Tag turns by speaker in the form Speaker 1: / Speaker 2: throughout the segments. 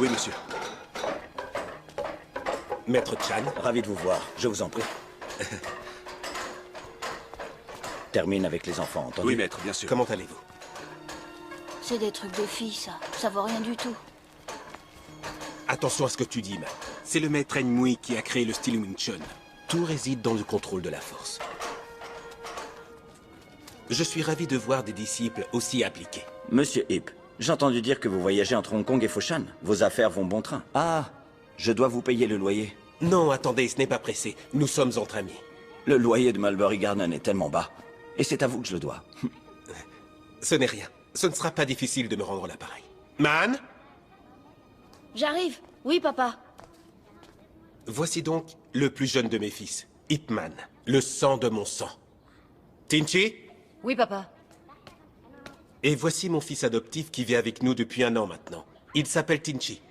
Speaker 1: Oui, monsieur. Maître Chan.
Speaker 2: Ravi de vous voir, je vous en prie. Termine avec les enfants, entendu?
Speaker 1: Oui, maître, bien sûr. Comment allez-vous?
Speaker 3: C'est des trucs de filles, ça. Ça vaut rien du tout.
Speaker 1: Attention à ce que tu dis, man. C'est le maître Enmui qui a créé le style Wing Chun. Tout réside dans le contrôle de la force. Je suis ravi de voir des disciples aussi appliqués.
Speaker 2: Monsieur Ip, j'ai entendu dire que vous voyagez entre Hong Kong et Foshan. Vos affaires vont bon train. Ah, je dois vous payer le loyer.
Speaker 1: Non, attendez, ce n'est pas pressé. Nous sommes entre amis.
Speaker 2: Le loyer de Mulberry Garden est tellement bas. Et c'est à vous que je le dois.
Speaker 1: Ce n'est rien. Ce ne sera pas difficile de me rendre l'appareil. Man?
Speaker 3: J'arrive. Oui, papa.
Speaker 1: Voici donc le plus jeune de mes fils, Ip Man, le sang de mon sang. Tinchi?
Speaker 3: Oui, papa.
Speaker 1: Et voici mon fils adoptif qui vit avec nous depuis 1 an maintenant. Il s'appelle Tinchi.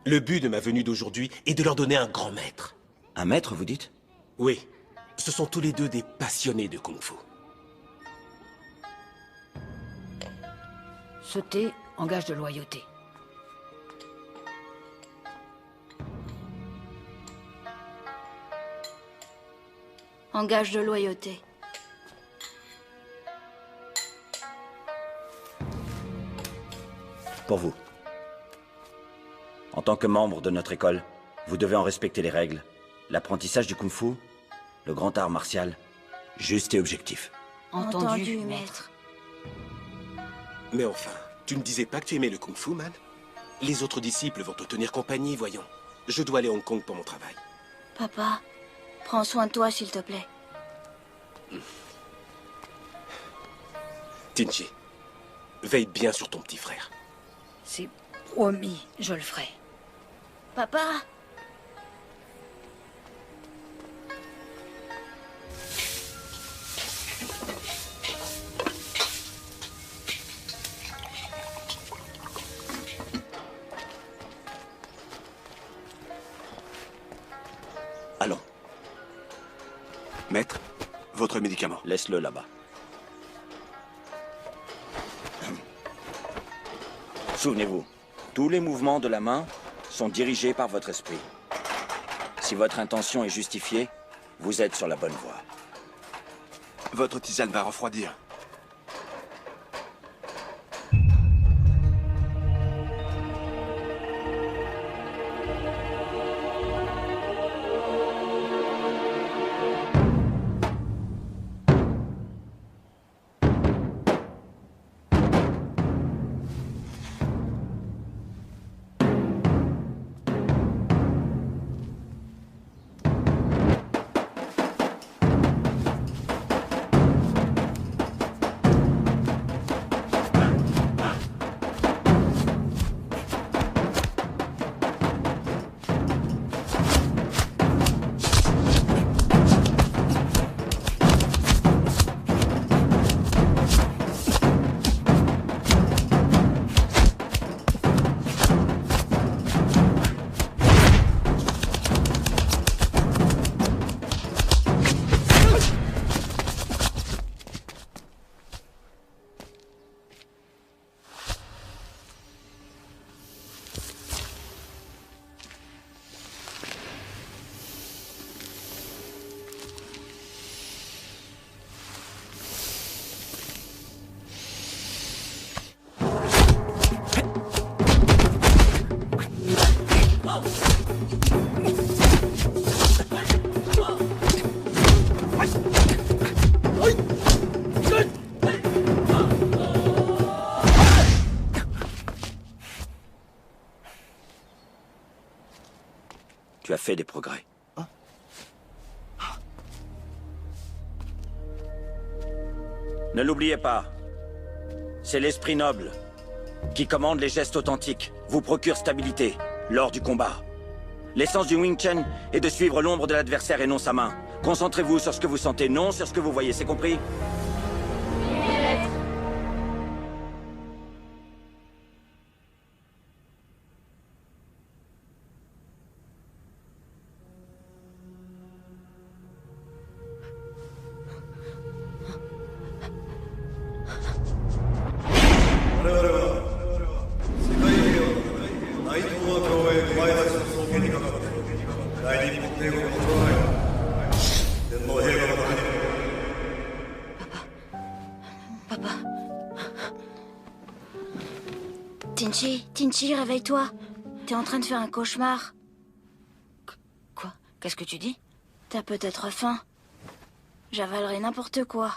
Speaker 1: Le but de ma venue d'aujourd'hui est de leur donner un grand maître.
Speaker 2: Un maître, vous dites?
Speaker 1: Oui. Ce sont tous les deux des passionnés de Kung Fu.
Speaker 4: Ce thé engage de loyauté.
Speaker 3: Engage de loyauté.
Speaker 2: Pour vous. En tant que membre de notre école, vous devez en respecter les règles. L'apprentissage du Kung-Fu, le grand art martial, juste et objectif.
Speaker 3: Entendu, maître.
Speaker 1: Mais enfin, tu ne disais pas que tu aimais le Kung Fu, man? Les autres disciples vont te tenir compagnie, voyons. Je dois aller à Hong Kong pour mon travail.
Speaker 3: Papa, prends soin de toi, s'il te plaît.
Speaker 1: Tinchi, veille bien sur ton petit frère.
Speaker 4: C'est promis, je le ferai.
Speaker 3: Papa!
Speaker 2: Allons,
Speaker 5: Maître, votre médicament.
Speaker 2: laisse-le là-bas. Souvenez-vous, tous les mouvements de la main sont dirigés par votre esprit. Si votre intention est justifiée, vous êtes sur la bonne voie.
Speaker 5: Votre tisane va refroidir.
Speaker 2: Tu as fait des progrès. Ne l'oubliez pas. C'est l'esprit noble qui commande les gestes authentiques, vous procure stabilité lors du combat. L'essence du Wing Chun est de suivre l'ombre de l'adversaire et non sa main. Concentrez-vous sur ce que vous sentez, non sur ce que vous voyez, c'est compris?
Speaker 3: Papa. Tinchi, réveille-toi. T'es en train de faire un cauchemar.
Speaker 4: Quoi? Qu'est-ce que tu dis?
Speaker 3: T'as peut-être faim. J'avalerai n'importe quoi.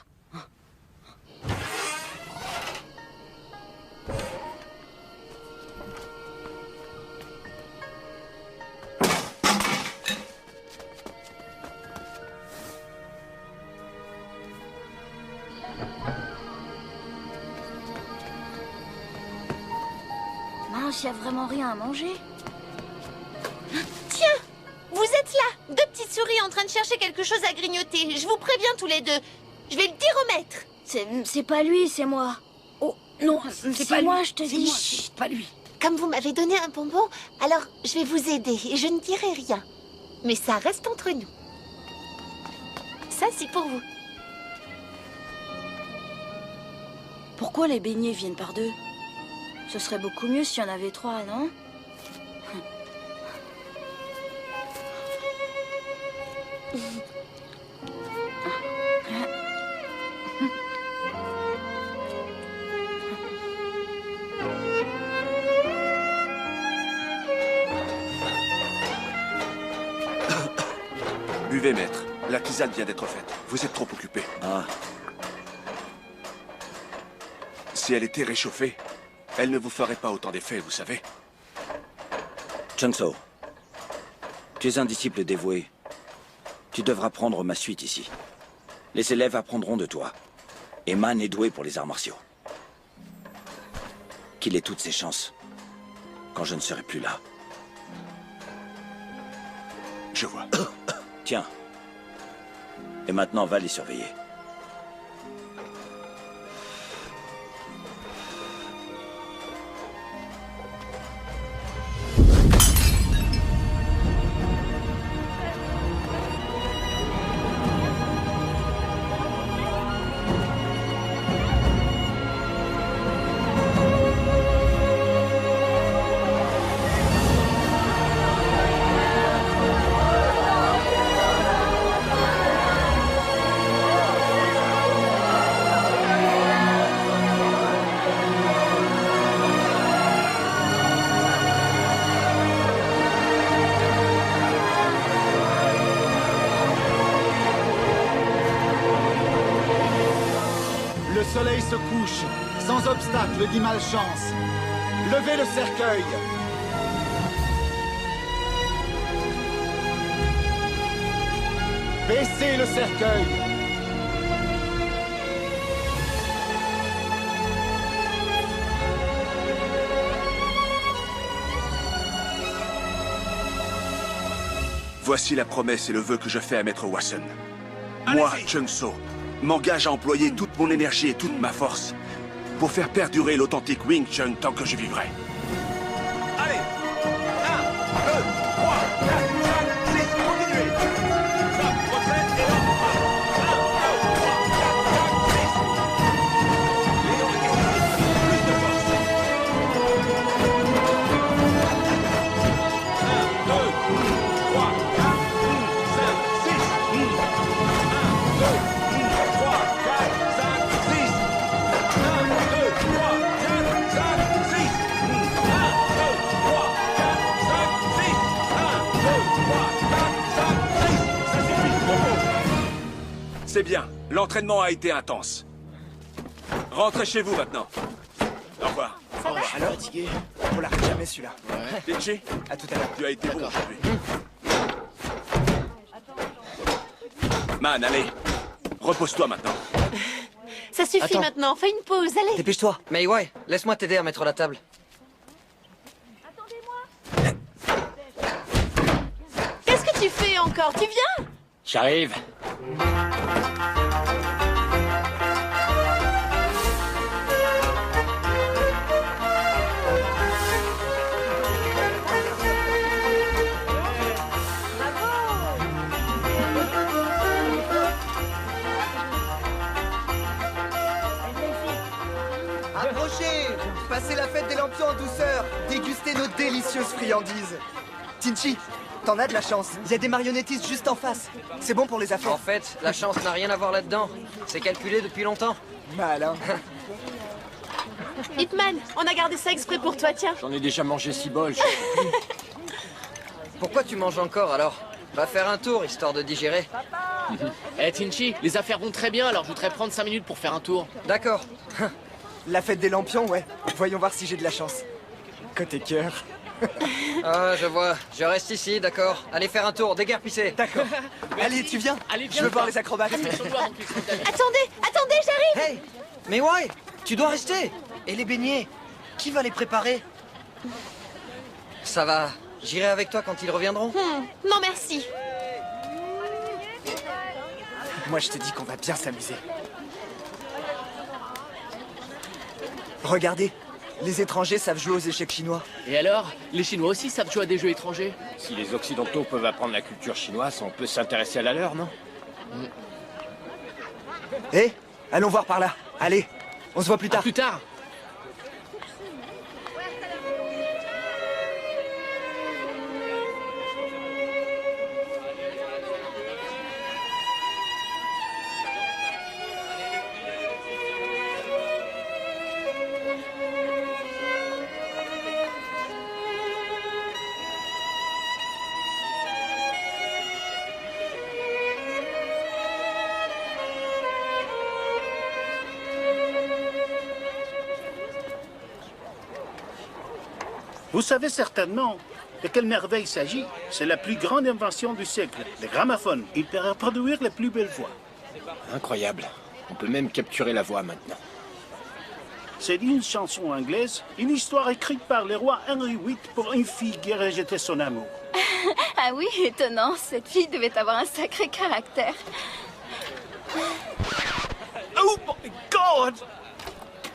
Speaker 3: Mince, y a vraiment rien à manger.
Speaker 6: Tiens, vous êtes là, deux petites souris en train de chercher quelque chose à grignoter. Je vous préviens tous les deux. Je vais le dire au maître.
Speaker 3: C'est pas lui, c'est moi.
Speaker 4: Oh, non,
Speaker 3: C'est
Speaker 4: pas
Speaker 3: moi,
Speaker 4: lui.
Speaker 3: je te
Speaker 4: C'est
Speaker 3: dis.
Speaker 4: moi, chut, pas lui.
Speaker 6: Comme vous m'avez donné un bonbon, alors je vais vous aider et je ne dirai rien. Mais ça reste entre nous. Ça, c'est pour vous.
Speaker 3: Pourquoi les beignets viennent par deux? Ce serait beaucoup mieux s'il y en avait trois, non?
Speaker 5: Buvez, maître. La tisane vient d'être faite. Vous êtes trop occupé.
Speaker 2: Ah,
Speaker 5: Si elle était réchauffée, elle ne vous ferait pas autant d'effet, vous savez.
Speaker 2: Chun-So, tu es un disciple dévoué. Tu devras prendre ma suite ici. Les élèves apprendront de toi. Et Man est doué pour les arts martiaux. Qu'il ait toutes ses chances quand je ne serai plus là.
Speaker 5: Je vois.
Speaker 2: Tiens. Et maintenant, va les surveiller.
Speaker 7: Le soleil se couche, sans obstacle ni malchance. Levez le cercueil. Baissez le cercueil.
Speaker 5: Voici la promesse et le vœu que je fais à Maître Wasson. Moi, Chun-So, m'engage à employer toute mon énergie et toute ma force pour faire perdurer l'authentique Wing Chun tant que je vivrai. Allez 1, 2, 3, 4, 5, 6, continuez. Stop, retraite et là. 1, 2, 3, 4, 5, 6. Léon est ici. Plus de force. 1, 2, 3, 4, 5, 6. 1, 2, 3, 4, 5, 6. 1, 2, 3, 4, 5, 6. 1, 2, 3, 4, 5, 6. 1, 2, 3, 4, 5, 6. Ça suffit, repos. C'est bien. L'entraînement a été intense. Rentrez chez vous maintenant. Au revoir.
Speaker 8: Alors, fatigué. On l'arrête jamais celui-là.
Speaker 5: Tenchi,
Speaker 8: À tout à l'heure.
Speaker 5: tu as été bon aujourd'hui. Man, allez. Repose-toi maintenant.
Speaker 6: Ça suffit
Speaker 8: Attends.
Speaker 6: maintenant, fais une pause, allez.
Speaker 8: Dépêche-toi. Mais ouais, laisse-moi t'aider à mettre la table.
Speaker 6: Qu'est-ce que tu fais encore? Tu viens?
Speaker 2: J'arrive.
Speaker 8: Approchez. Passez la fête des lampions en douceur. Dégustez nos délicieuses friandises. Tinchi, T'en as de la chance. Il y a des marionnettistes juste en face. C'est bon pour les affaires. En fait, la chance n'a rien à voir là-dedans. C'est calculé depuis longtemps. Malin.
Speaker 6: Hitman, on a gardé ça exprès pour toi, tiens.
Speaker 2: J'en ai déjà mangé 6 bols.
Speaker 8: Pourquoi tu manges encore alors? Va faire un tour, histoire de digérer.
Speaker 9: Eh Tinchi, les affaires vont très bien, alors je voudrais prendre 5 minutes pour faire un tour.
Speaker 8: D'accord. La fête des lampions, ouais. Voyons voir si j'ai de la chance. Côté cœur. Ah, je vois. Je reste ici, d'accord. Allez faire un tour, déguerpissez. D'accord. Allez, tu viens.
Speaker 9: Allez, viens,
Speaker 8: Je veux voir
Speaker 9: toi.
Speaker 8: les acrobates.
Speaker 6: Attendez, j'arrive.
Speaker 8: Hey! Mais ouais! Tu dois rester! Et les beignets? Qui va les préparer? Ça va. J'irai avec toi quand ils reviendront.
Speaker 6: Non, merci.
Speaker 8: Moi, je te dis qu'on va bien s'amuser. Regardez, les étrangers savent jouer aux échecs chinois.
Speaker 9: Et alors, les Chinois aussi savent jouer à des jeux étrangers?
Speaker 2: Si les Occidentaux peuvent apprendre la culture chinoise, on peut s'intéresser à la leur, non?
Speaker 8: Hé, allons voir par là. Allez, on se voit plus
Speaker 9: À
Speaker 8: tard.
Speaker 9: plus tard.
Speaker 10: Vous savez certainement de quelle merveille il s'agit. C'est la plus grande invention du siècle, le gramophone. Il peut reproduire les plus belles voix.
Speaker 2: Incroyable. On peut même capturer la voix maintenant.
Speaker 10: C'est une chanson anglaise, une histoire écrite par le roi Henry VIII pour une fille qui a rejeté son amour.
Speaker 3: Ah oui, étonnant. Cette fille devait avoir un sacré caractère.
Speaker 10: Oh my God!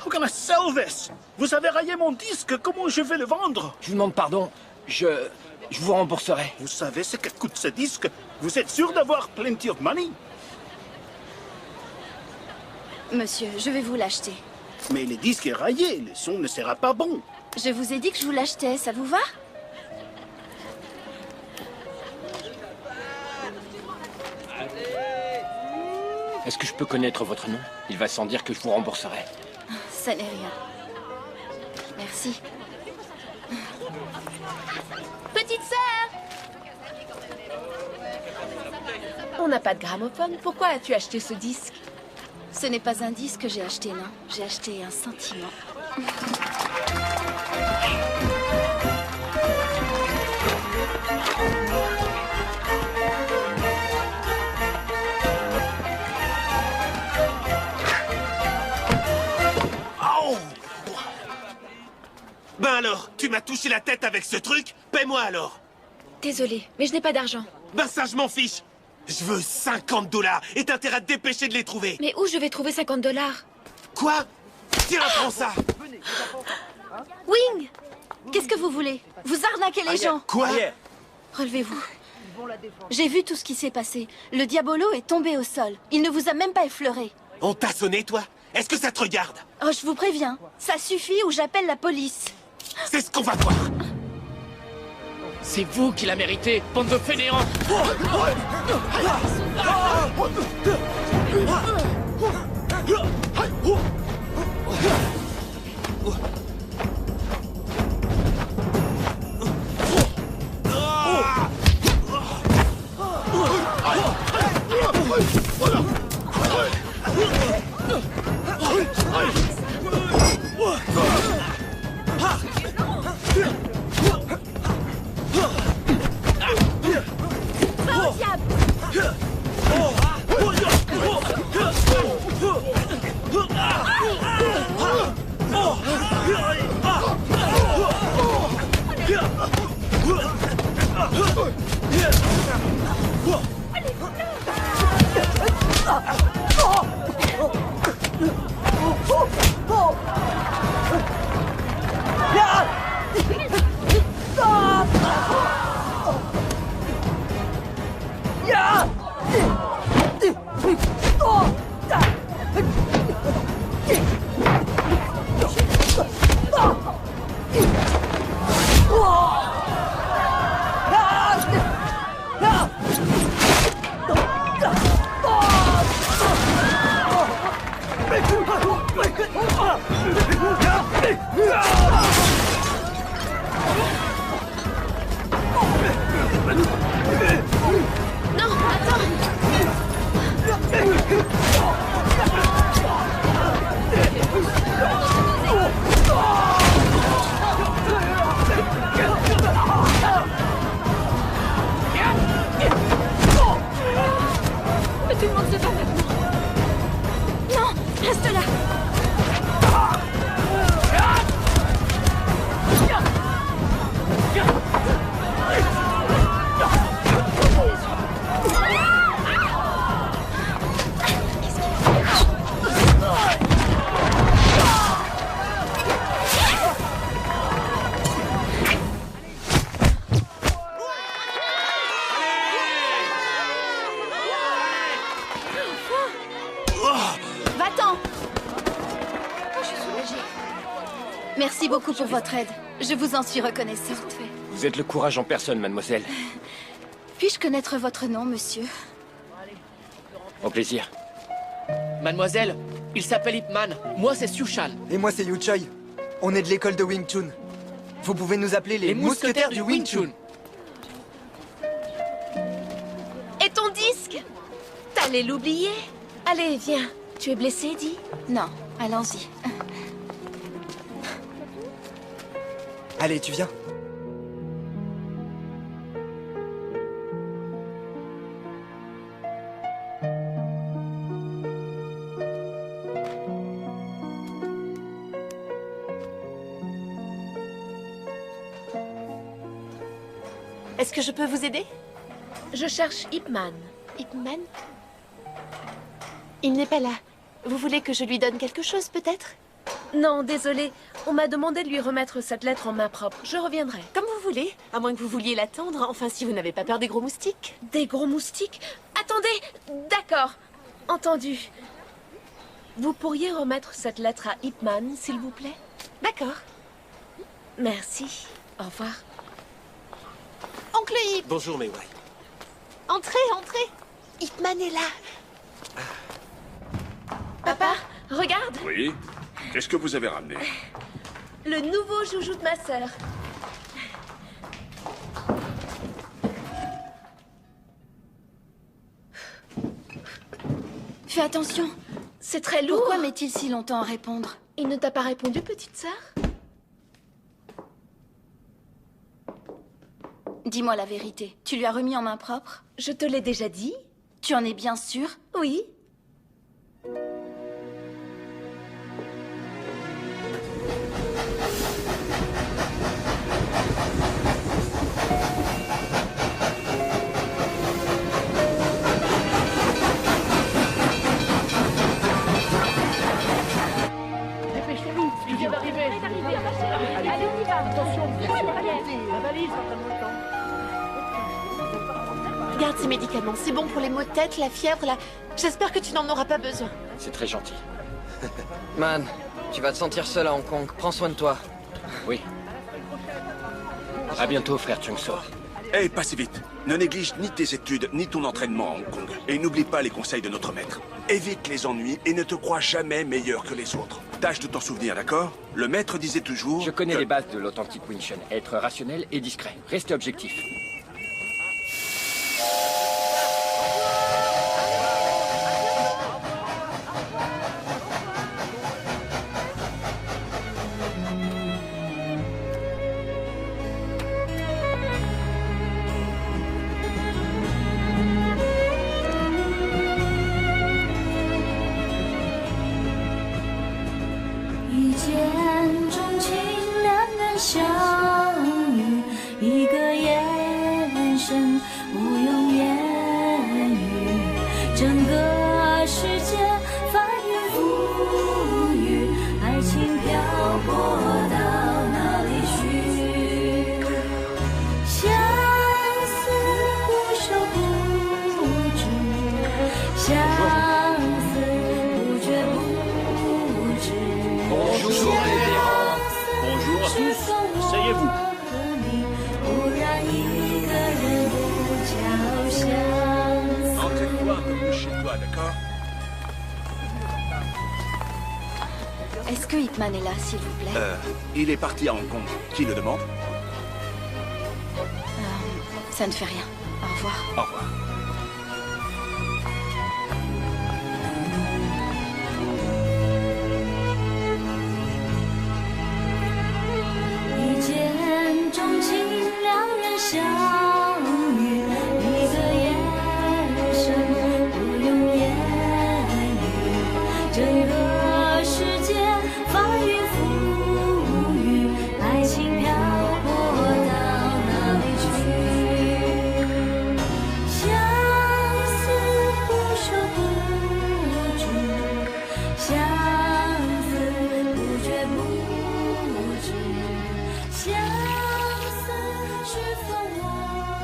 Speaker 10: How can I sell this? Vous avez rayé mon disque, comment je vais le vendre?
Speaker 2: Je vous demande pardon. Je vous rembourserai.
Speaker 10: Vous savez ce que coûte ce disque? Vous êtes sûr d'avoir plenty of money?
Speaker 3: Monsieur, je vais vous l'acheter.
Speaker 10: Mais le disque est rayé, le son ne sera pas bon.
Speaker 3: Je vous ai dit que je vous l'achetais, ça vous va?
Speaker 2: Est-ce que je peux connaître votre nom? Il va sans dire que je vous rembourserai.
Speaker 3: Ça n'est rien. Merci.
Speaker 6: Petite sœur! On n'a pas de gramophone. Pourquoi as-tu acheté ce disque?
Speaker 3: Ce n'est pas un disque que j'ai acheté, non. J'ai acheté un sentiment.
Speaker 1: Ben alors, tu m'as touché la tête avec ce truc? Paie-moi alors.
Speaker 6: Désolée, mais je n'ai pas d'argent.
Speaker 1: Ben ça, je m'en fiche. Je veux $50 et t'as intérêt à te dépêcher de les trouver.
Speaker 6: Mais où je vais trouver $50?
Speaker 1: Quoi? Tiens, prends ça.
Speaker 3: Wing! Qu'est-ce que vous voulez? Vous arnaquez les gens.
Speaker 1: Quoi?
Speaker 3: Relevez-vous. J'ai vu tout ce qui s'est passé. Le diabolo est tombé au sol. Il ne vous a même pas effleuré.
Speaker 1: On t'a sonné, toi? Est-ce que ça te regarde?
Speaker 3: Oh, je vous préviens. Ça suffit ou j'appelle la police.
Speaker 1: C'est ce qu'on va voir.
Speaker 9: C'est vous qui la méritez, bande de fainéants!
Speaker 3: Merci beaucoup pour votre aide. Je vous en suis reconnaissante.
Speaker 11: Vous êtes le courage en personne, mademoiselle.
Speaker 3: Puis-je connaître votre nom, monsieur?
Speaker 11: Au plaisir.
Speaker 9: Mademoiselle, il s'appelle Ip Man. Moi, c'est Siu-chan.
Speaker 8: Et moi, c'est Yu Choi. On est de l'école de Wing Chun. Vous pouvez nous appeler les mousquetaires du Wing Chun.
Speaker 6: Et ton disque? T'allais l'oublier? Allez, viens. Tu es blessé, dis?
Speaker 3: Non, allons-y.
Speaker 8: Allez, tu viens.
Speaker 6: Est-ce que je peux vous aider? Je cherche Ip Man. Ip Man? Il n'est pas là. Vous voulez que je lui donne quelque chose, peut-être? Non, désolé. On m'a demandé de lui remettre cette lettre en main propre. Je reviendrai. Comme vous voulez. À moins que vous vouliez l'attendre. Enfin, si vous n'avez pas peur des gros moustiques. Des gros moustiques? Attendez! D'accord. Entendu. Vous pourriez remettre cette lettre à Ip Man, s'il vous plaît? D'accord. Merci. Au revoir. Oncle Ip!
Speaker 1: Bonjour, Mei Wei.
Speaker 6: Entrez, entrez! Ip Man est là. Papa, regarde!
Speaker 5: Oui? Qu'est-ce que vous avez ramené?
Speaker 6: Le nouveau joujou de ma sœur.
Speaker 3: Fais attention.
Speaker 6: C'est très lourd.
Speaker 3: Pourquoi met-il si longtemps à répondre?
Speaker 6: Il ne t'a pas répondu, petite sœur?
Speaker 3: Dis-moi la vérité. Tu lui as remis en main propre?
Speaker 6: Je te l'ai déjà dit.
Speaker 3: Tu en es bien sûre?
Speaker 6: Oui.
Speaker 9: Dépêchons-nous, il vient d'arriver. Allez, on y va. Attention, bien sûr. La valise va prendre le temps.
Speaker 6: Garde ces médicaments. C'est bon pour les maux de tête, la fièvre, la... J'espère que tu n'en auras pas besoin.
Speaker 11: C'est très gentil.
Speaker 8: Man, tu vas te sentir seul à Hong Kong. Prends soin de toi.
Speaker 11: Oui. À bientôt, frère Chung-So.
Speaker 5: Hé, pas si vite. Ne néglige ni tes études, ni ton entraînement à Hong Kong. Et n'oublie pas les conseils de notre maître. Évite les ennuis et ne te crois jamais meilleur que les autres. Tâche de t'en souvenir, d'accord? Le maître disait toujours...
Speaker 11: Je connais les bases de l'authentique Wing Chun. Être rationnel et discret. Restez objectif.
Speaker 3: Est-ce que Ip Man est là, s'il vous plaît?
Speaker 5: Il est parti à Hong Kong. Qui le demande?
Speaker 3: Ça ne fait rien. Au revoir.
Speaker 5: Au revoir.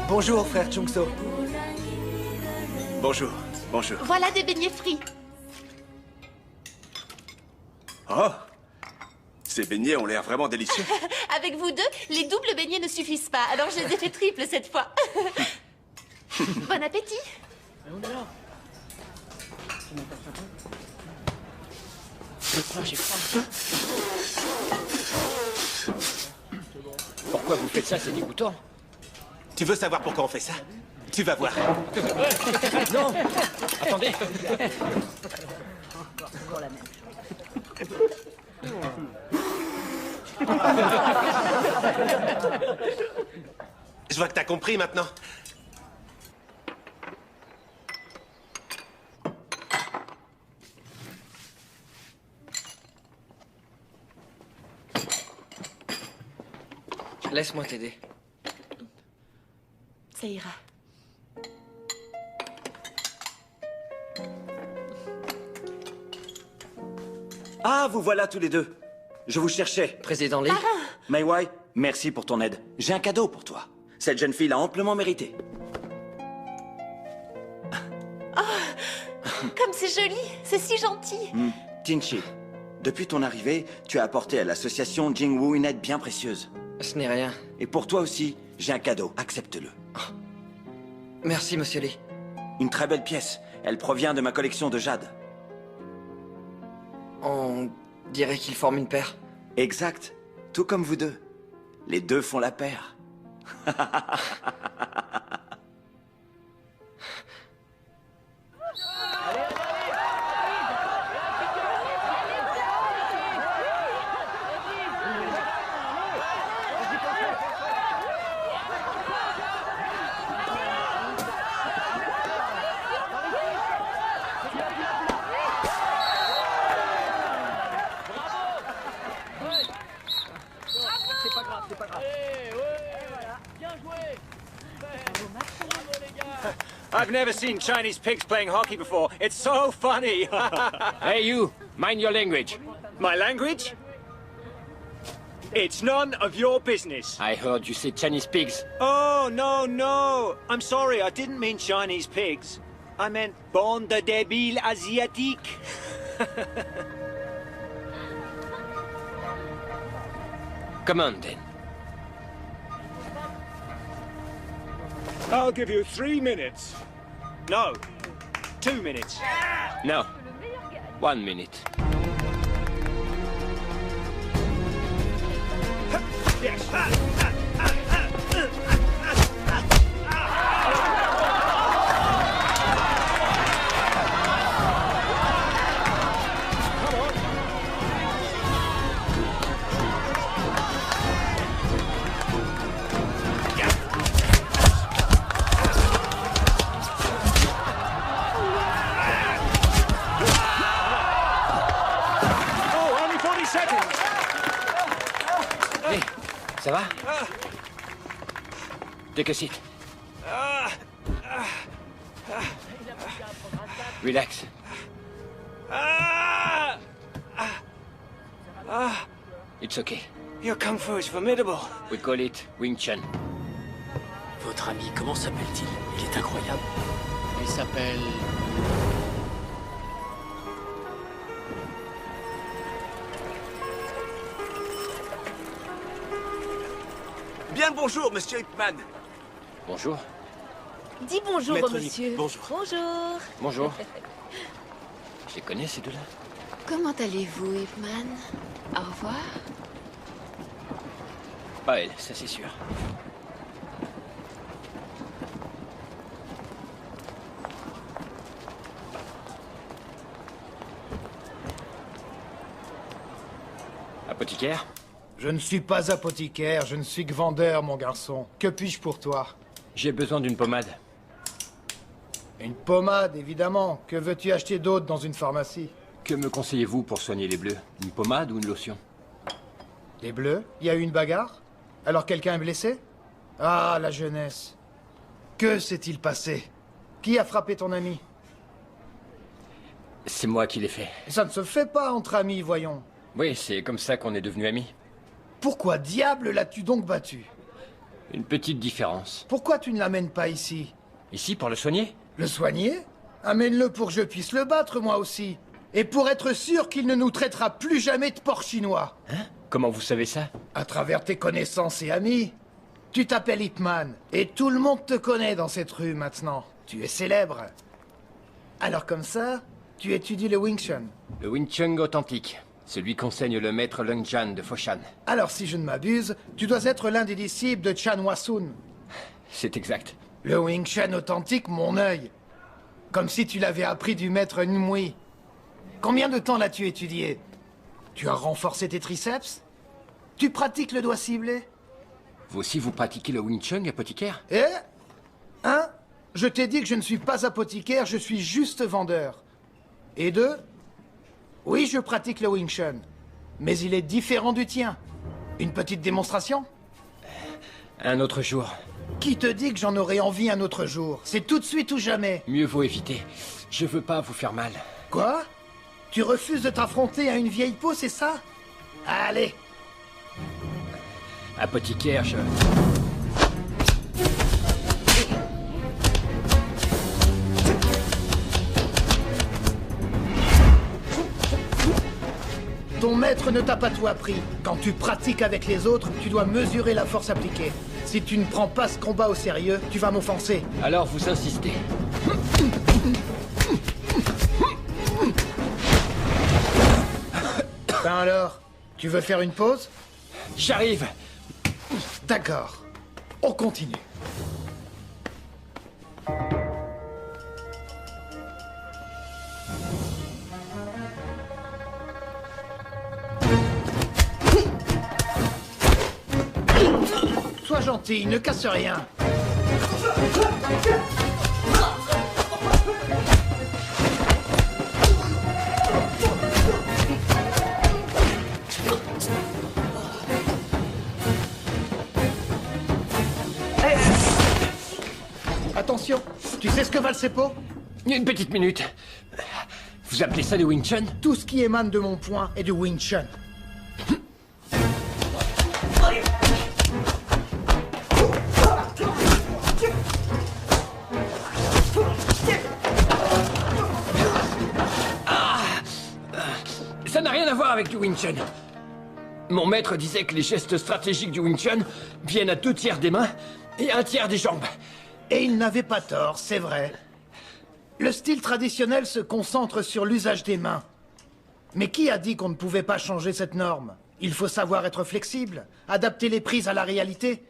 Speaker 8: Bonjour, frère Chung-So.
Speaker 5: Bonjour, bonjour.
Speaker 6: Voilà des beignets frits.
Speaker 5: Oh,
Speaker 12: Ces beignets ont l'air vraiment délicieux.
Speaker 6: Avec vous deux, les doubles beignets ne suffisent pas, alors je les ai fait triples cette fois. Bon appétit.
Speaker 11: J'ai faim. Pourquoi vous faites ça? C'est dégoûtant.
Speaker 1: Tu veux savoir pourquoi on fait ça? Tu vas voir.
Speaker 11: Non. Attendez.
Speaker 1: Je vois que t'as compris maintenant.
Speaker 8: Laisse-moi t'aider.
Speaker 6: Ça ira.
Speaker 2: Ah, vous voilà tous les deux. Je vous cherchais.
Speaker 8: Président Lee.
Speaker 2: Mei Wai, merci pour ton aide. J'ai un cadeau pour toi. Cette jeune fille l'a amplement mérité.
Speaker 6: Comme c'est joli, c'est si gentil.
Speaker 2: Tinchi, depuis ton arrivée, tu as apporté à l'association Jingwu une aide bien précieuse.
Speaker 8: Ce n'est rien.
Speaker 2: Et pour toi aussi, j'ai un cadeau. Accepte-le.
Speaker 8: Merci, monsieur Lee.
Speaker 2: Une très belle pièce. Elle provient de ma collection de jade.
Speaker 8: On dirait qu'ils forment une paire.
Speaker 2: Exact. Tout comme vous deux. Les deux font la paire.
Speaker 13: I've never seen Chinese pigs playing hockey before. It's so funny.
Speaker 11: Hey you, mind your language.
Speaker 13: My language? It's none of your business.
Speaker 11: I heard you say Chinese pigs.
Speaker 13: Oh, no. I'm sorry, I didn't mean Chinese pigs. I meant bande de débiles asiatiques.
Speaker 11: Come on then.
Speaker 13: I'll give you 3 minutes. No, 2 minutes.
Speaker 11: No. 1 minute.
Speaker 13: Yes.
Speaker 11: Ça va? Take a seat. Relax. It's okay.
Speaker 13: Your kung fu is formidable.
Speaker 11: We call it Wing Chun.
Speaker 14: Votre ami, comment s'appelle-t-il? Il est incroyable.
Speaker 15: Il s'appelle...
Speaker 12: Bien le bonjour, monsieur Ipman.
Speaker 11: Bonjour.
Speaker 6: Dis bonjour
Speaker 1: Maître
Speaker 6: au monsieur.
Speaker 1: Lee, bonjour.
Speaker 6: Bonjour.
Speaker 11: Bonjour. Je les connais, ces deux-là?
Speaker 3: Comment allez-vous, Ipman? Au revoir.
Speaker 11: Pas elle, ça c'est sûr. Apothicaire?
Speaker 16: Je ne suis pas apothicaire, je ne suis que vendeur, mon garçon. Que puis-je pour toi?
Speaker 11: J'ai besoin d'une pommade.
Speaker 16: Une pommade, évidemment. Que veux-tu acheter d'autre dans une pharmacie?
Speaker 11: Que me conseillez-vous pour soigner les bleus? Une pommade ou une lotion?
Speaker 16: Les bleus? Il y a eu une bagarre? Alors quelqu'un est blessé? Ah, la jeunesse. Que s'est-il passé? Qui a frappé ton ami?
Speaker 11: C'est moi qui l'ai fait.
Speaker 16: Ça ne se fait pas entre amis, voyons.
Speaker 11: Oui, c'est comme ça qu'on est devenus amis.
Speaker 16: Pourquoi diable l'as-tu donc battu?
Speaker 11: Une petite différence.
Speaker 16: Pourquoi tu ne l'amènes pas ici?
Speaker 11: Ici, pour le soigner?
Speaker 16: Le soigner? Amène-le pour que je puisse le battre, moi aussi. Et pour être sûr qu'il ne nous traitera plus jamais de porc chinois.
Speaker 11: Hein? Comment vous savez ça?
Speaker 16: À travers tes connaissances et amis. Tu t'appelles Ip Man, et tout le monde te connaît dans cette rue maintenant. Tu es célèbre. Alors comme ça, tu étudies le Wing Chun.
Speaker 11: Le Wing Chun authentique. Celui qu'enseigne le maître Lung Jan de Foshan.
Speaker 16: Alors si je ne m'abuse, tu dois être l'un des disciples de Chan Wasun.
Speaker 11: C'est exact.
Speaker 16: Le Wing Chun authentique, mon œil. Comme si tu l'avais appris du maître Nmui. Combien de temps l'as-tu étudié? Tu as renforcé tes triceps? Tu pratiques le doigt ciblé?
Speaker 11: Vous aussi, vous pratiquez le Wing Chun, apothicaire?
Speaker 16: Eh? Hein? Je t'ai dit que je ne suis pas apothicaire, je suis juste vendeur. Et deux? Oui, je pratique le Wing Chun. Mais il est différent du tien. Une petite démonstration?
Speaker 11: Un autre jour.
Speaker 16: Qui te dit que j'en aurais envie un autre jour? C'est tout de suite ou jamais.
Speaker 11: Mieux vaut éviter. Je veux pas vous faire mal.
Speaker 16: Quoi? Tu refuses de t'affronter à une vieille peau, c'est ça? Allez!
Speaker 11: Apothicaire, je...
Speaker 16: Ton maître ne t'a pas tout appris. Quand tu pratiques avec les autres, tu dois mesurer la force appliquée. Si tu ne prends pas ce combat au sérieux, tu vas m'offenser.
Speaker 11: Alors vous insistez.
Speaker 16: Ben alors, tu veux faire une pause?
Speaker 11: J'arrive.
Speaker 16: D'accord. On continue. Sois gentil, ne casse rien. Attention, tu sais ce que valent ces pots?
Speaker 11: Une petite minute. Vous appelez ça du Wing Chun?
Speaker 16: Tout ce qui émane de mon poing est du Wing Chun.
Speaker 11: Ça n'a rien à voir avec du Wing Chun. Mon maître disait que les gestes stratégiques du Wing Chun viennent à 2/3 des mains et 1/3 des jambes.
Speaker 16: Et il n'avait pas tort, c'est vrai. Le style traditionnel se concentre sur l'usage des mains. Mais qui a dit qu'on ne pouvait pas changer cette norme? Il faut savoir être flexible, adapter les prises à la réalité.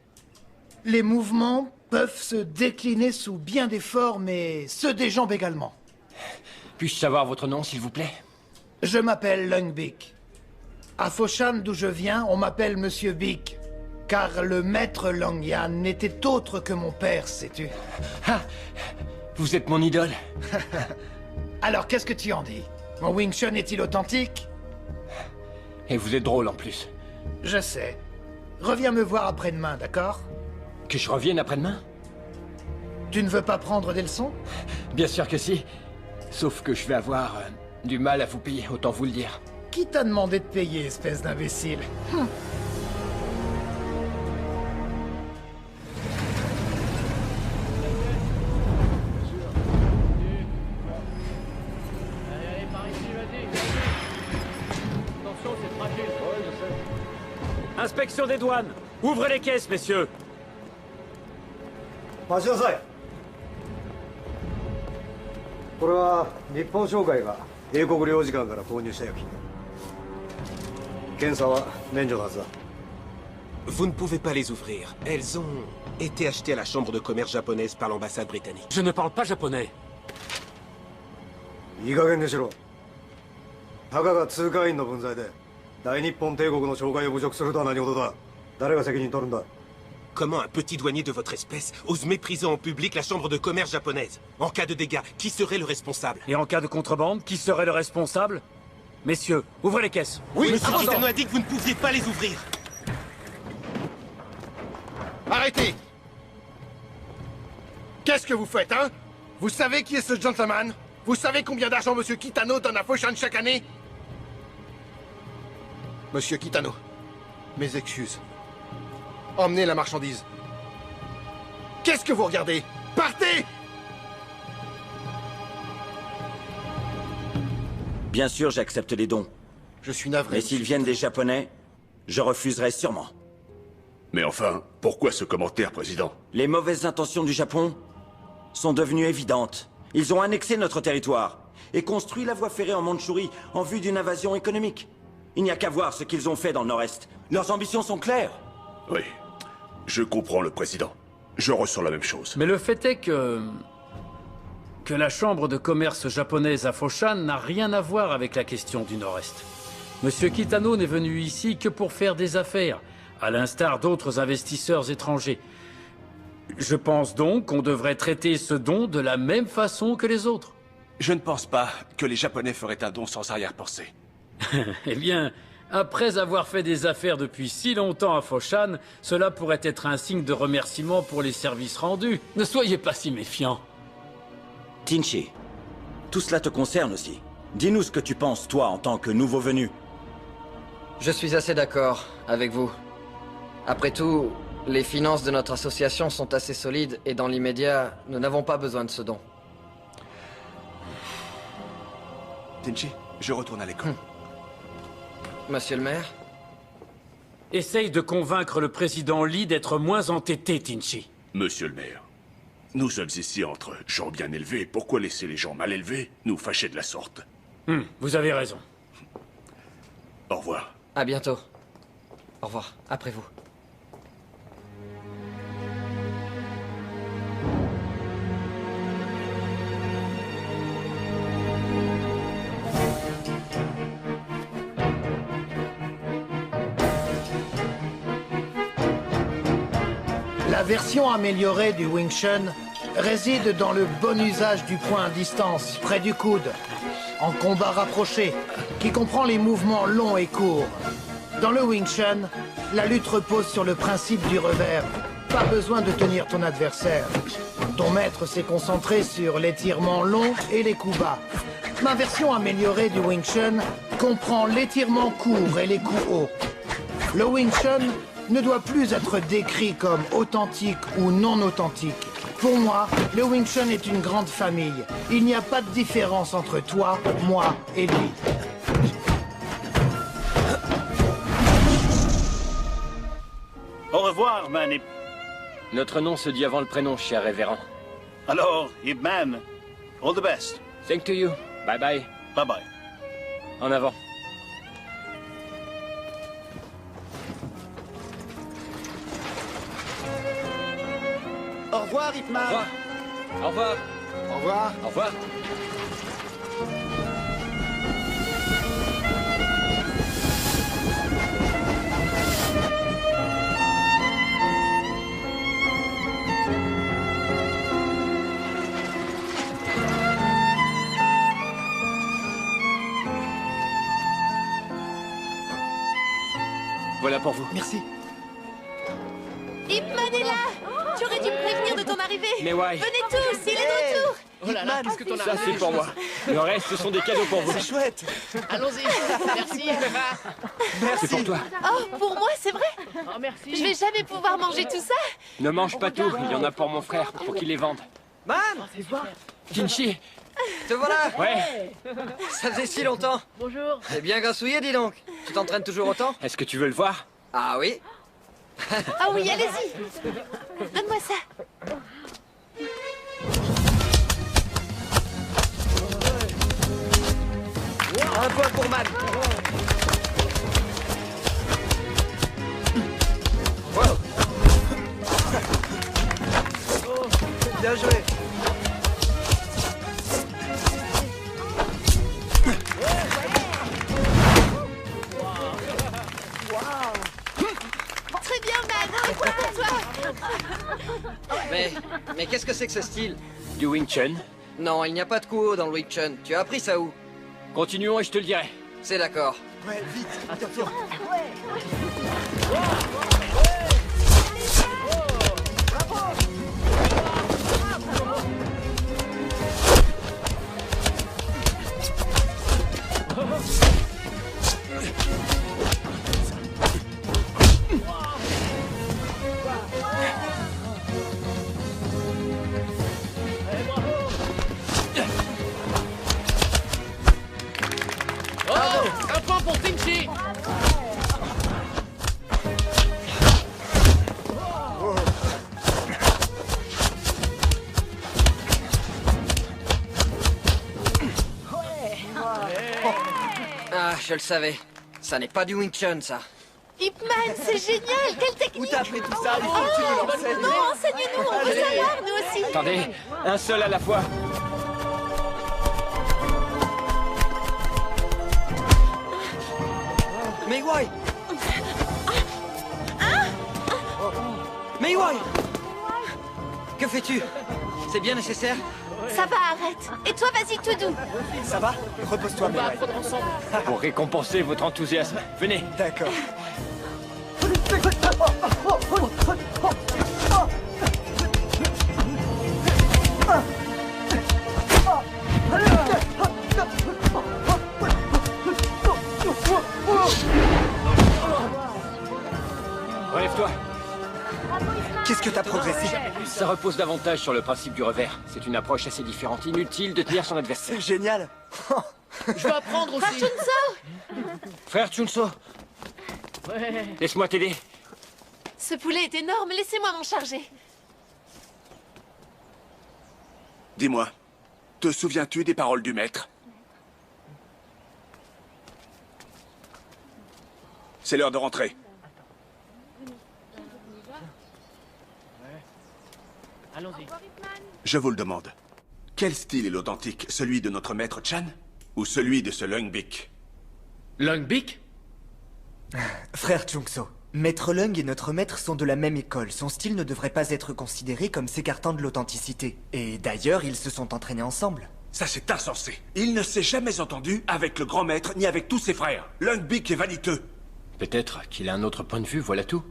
Speaker 16: Les mouvements peuvent se décliner sous bien des formes et ceux des jambes également.
Speaker 11: Puis-je savoir votre nom, s'il vous plaît?
Speaker 16: Je m'appelle Lung Bik. À Foshan, d'où je viens, on m'appelle Monsieur Bik. Car le maître Long Yan n'était autre que mon père, sais-tu.
Speaker 11: Ah, vous êtes mon idole.
Speaker 16: Alors, qu'est-ce que tu en dis? Mon Wing Chun est-il authentique?
Speaker 11: Et vous êtes drôle en plus.
Speaker 16: Je sais. Reviens me voir après-demain, d'accord?
Speaker 11: Que je revienne après-demain?
Speaker 16: Tu ne veux pas prendre des leçons?
Speaker 11: Bien sûr que si. Sauf que je vais avoir du mal à vous payer, autant vous le dire.
Speaker 16: Qui t'a demandé de payer, espèce d'imbécile?
Speaker 13: Inspection des douanes. Ouvrez les caisses, messieurs.
Speaker 15: 待ちなさい。これは日本商会が英国領事館から購入した薬品。検査は免除のはずだ。
Speaker 1: Vous ne pouvez pas les ouvrir. Elles ont été achetées à la chambre de commerce japonaise par l'ambassade britannique.
Speaker 14: Je ne parle pas japonais.
Speaker 15: いい加減にしろ。たかが通過員の分際で大日本帝国の商会を侮辱するとは何事だ。誰が責任取るんだ。
Speaker 1: Comment un petit douanier de votre espèce ose mépriser en public la chambre de commerce japonaise? En cas de dégâts, qui serait le responsable?
Speaker 13: Et en cas de contrebande, qui serait le responsable? Messieurs, ouvrez les caisses.
Speaker 1: Oui, Monsieur Kitano a dit que vous ne pouviez pas les ouvrir.
Speaker 17: Arrêtez! Qu'est-ce que vous faites, hein? Vous savez qui est ce gentleman? Vous savez combien d'argent Monsieur Kitano donne à Foshan chaque année? Monsieur Kitano, mes excuses. Emmenez la marchandise. Qu'est-ce que vous regardez? Partez!
Speaker 2: Bien sûr, j'accepte les dons.
Speaker 17: Je suis navré.
Speaker 2: Mais s'ils viennent des Japonais, je refuserai sûrement.
Speaker 12: Mais enfin, pourquoi ce commentaire, Président?
Speaker 2: Les mauvaises intentions du Japon sont devenues évidentes. Ils ont annexé notre territoire et construit la voie ferrée en Mandchourie en vue d'une invasion économique. Il n'y a qu'à voir ce qu'ils ont fait dans le Nord-Est. Leurs ambitions sont claires.
Speaker 12: Oui, je comprends le Président. Je ressens la même chose.
Speaker 14: Mais le fait est que la chambre de commerce japonaise à Foshan n'a rien à voir avec la question du Nord-Est. Monsieur Kitano n'est venu ici que pour faire des affaires, à l'instar d'autres investisseurs étrangers. Je pense donc qu'on devrait traiter ce don de la même façon que les autres.
Speaker 12: Je ne pense pas que les Japonais feraient un don sans arrière-pensée.
Speaker 14: Eh bien, après avoir fait des affaires depuis si longtemps à Foshan, cela pourrait être un signe de remerciement pour les services rendus. Ne soyez pas si méfiant.
Speaker 2: Tinchi, tout cela te concerne aussi. Dis-nous ce que tu penses, toi, en tant que nouveau venu.
Speaker 8: Je suis assez d'accord avec vous. Après tout, les finances de notre association sont assez solides et dans l'immédiat, nous n'avons pas besoin de ce don.
Speaker 12: Tinchi, je retourne à l'école.
Speaker 8: Monsieur le maire?
Speaker 14: Essaye de convaincre le président Lee d'être moins entêté, Tinchi.
Speaker 12: Monsieur le maire, nous sommes ici entre gens bien élevés. Pourquoi laisser les gens mal élevés nous fâcher de la sorte?
Speaker 14: Vous avez raison.
Speaker 12: Au revoir.
Speaker 8: À bientôt. Au revoir. Après vous.
Speaker 16: La version améliorée du Wing Chun réside dans le bon usage du point à distance, près du coude, en combat rapproché, qui comprend les mouvements longs et courts. Dans le Wing Chun, la lutte repose sur le principe du revers. Pas besoin de tenir ton adversaire. Ton maître s'est concentré sur l'étirement long et les coups bas. Ma version améliorée du Wing Chun comprend l'étirement court et les coups hauts. Le Wing Chun ne doit plus être décrit comme authentique ou non authentique. Pour moi, le Wing Chun est une grande famille. Il n'y a pas de différence entre toi, moi et lui.
Speaker 10: Au revoir, Man.
Speaker 11: Notre nom se dit avant le prénom, cher révérend.
Speaker 10: Alors, Ip Man, all the best.
Speaker 11: Thank to you. Bye bye.
Speaker 10: Bye bye.
Speaker 11: En avant.
Speaker 7: Au revoir, Ip Man.
Speaker 11: Au revoir.
Speaker 7: Au revoir.
Speaker 11: Au revoir. Voilà pour vous.
Speaker 7: Merci.
Speaker 6: Ip Man est là. Tu aurais dû me prévenir de ton arrivée.
Speaker 11: Mais ouais.
Speaker 6: Venez tous, il est de retour.
Speaker 11: Oh là là, qu'est-ce que t'en as? Ça, c'est pour moi. Le reste, ce sont des cadeaux pour vous.
Speaker 7: C'est chouette.
Speaker 9: Allons-y. Merci.
Speaker 11: C'est pour toi.
Speaker 6: Oh, pour moi, c'est vrai?
Speaker 9: Oh, merci.
Speaker 6: Je vais jamais pouvoir manger tout ça.
Speaker 11: Ne mange pas tout. Il y en a pour mon frère, pour qu'il les vende.
Speaker 8: Man!
Speaker 11: Tinchi.
Speaker 8: Te voilà!
Speaker 11: Ouais.
Speaker 8: Ça faisait si longtemps.
Speaker 9: Bonjour.
Speaker 8: T'es bien grassouillé, dis donc. Tu t'entraînes toujours autant?
Speaker 11: Est-ce que tu veux le voir?
Speaker 8: Ah oui?
Speaker 6: Ah oui, allez-y. Donne-moi ça.
Speaker 8: Un point pour Man. Wow. Bien joué.
Speaker 6: Très bien, Man. Un point pour toi.
Speaker 8: Mais qu'est-ce que c'est que ce style?
Speaker 11: Du Wing Chun.
Speaker 8: Non, il n'y a pas de coup haut dans le Wing Chun. Tu as appris ça où?
Speaker 11: Continuons et je te le dirai.
Speaker 8: C'est d'accord.
Speaker 7: Ouais, vite. Attention.
Speaker 9: Oh, un point pour Tinchi.
Speaker 8: Ah, je le savais. Ça n'est pas du Wing Chun, ça.
Speaker 6: Ip Man, c'est génial! Quelle technique!
Speaker 8: Où t'as appris tout ça?
Speaker 6: Non, enseigne-nous, on veut savoir, nous aussi!
Speaker 11: Attendez, un seul à la fois.
Speaker 8: Mei Wai! Mei Wai! Que fais-tu? C'est bien nécessaire?
Speaker 3: Ça va, arrête. Et toi, vas-y tout doux.
Speaker 8: Ça va? Repose-toi, Mei Wai.
Speaker 11: Pour récompenser votre enthousiasme, venez.
Speaker 8: D'accord.
Speaker 11: Relève-toi.
Speaker 8: Qu'est-ce que t'as progressé?
Speaker 11: Ça repose davantage sur le principe du revers. C'est une approche assez différente. Inutile de tenir son adversaire.
Speaker 8: C'est génial.
Speaker 9: Je veux apprendre aussi.
Speaker 3: Frère Chunso!
Speaker 11: Frère Chunso, laisse-moi t'aider.
Speaker 6: Ce poulet est énorme, laissez-moi m'en charger.
Speaker 12: Dis-moi, te souviens-tu des paroles du maître? C'est l'heure de rentrer.
Speaker 9: Allons-y.
Speaker 12: Je vous le demande. Quel style est l'authentique? Celui de notre maître Chan? Ou celui de ce Lung Bik?
Speaker 14: Lung Bik?
Speaker 8: Frère Chungso, Maître Lung et notre maître sont de la même école. Son style ne devrait pas être considéré comme s'écartant de l'authenticité. Et d'ailleurs, ils se sont entraînés ensemble.
Speaker 12: Ça, c'est insensé. Il ne s'est jamais entendu avec le grand maître ni avec tous ses frères. Lung Bik est vaniteux.
Speaker 11: Peut-être qu'il a un autre point de vue, voilà tout.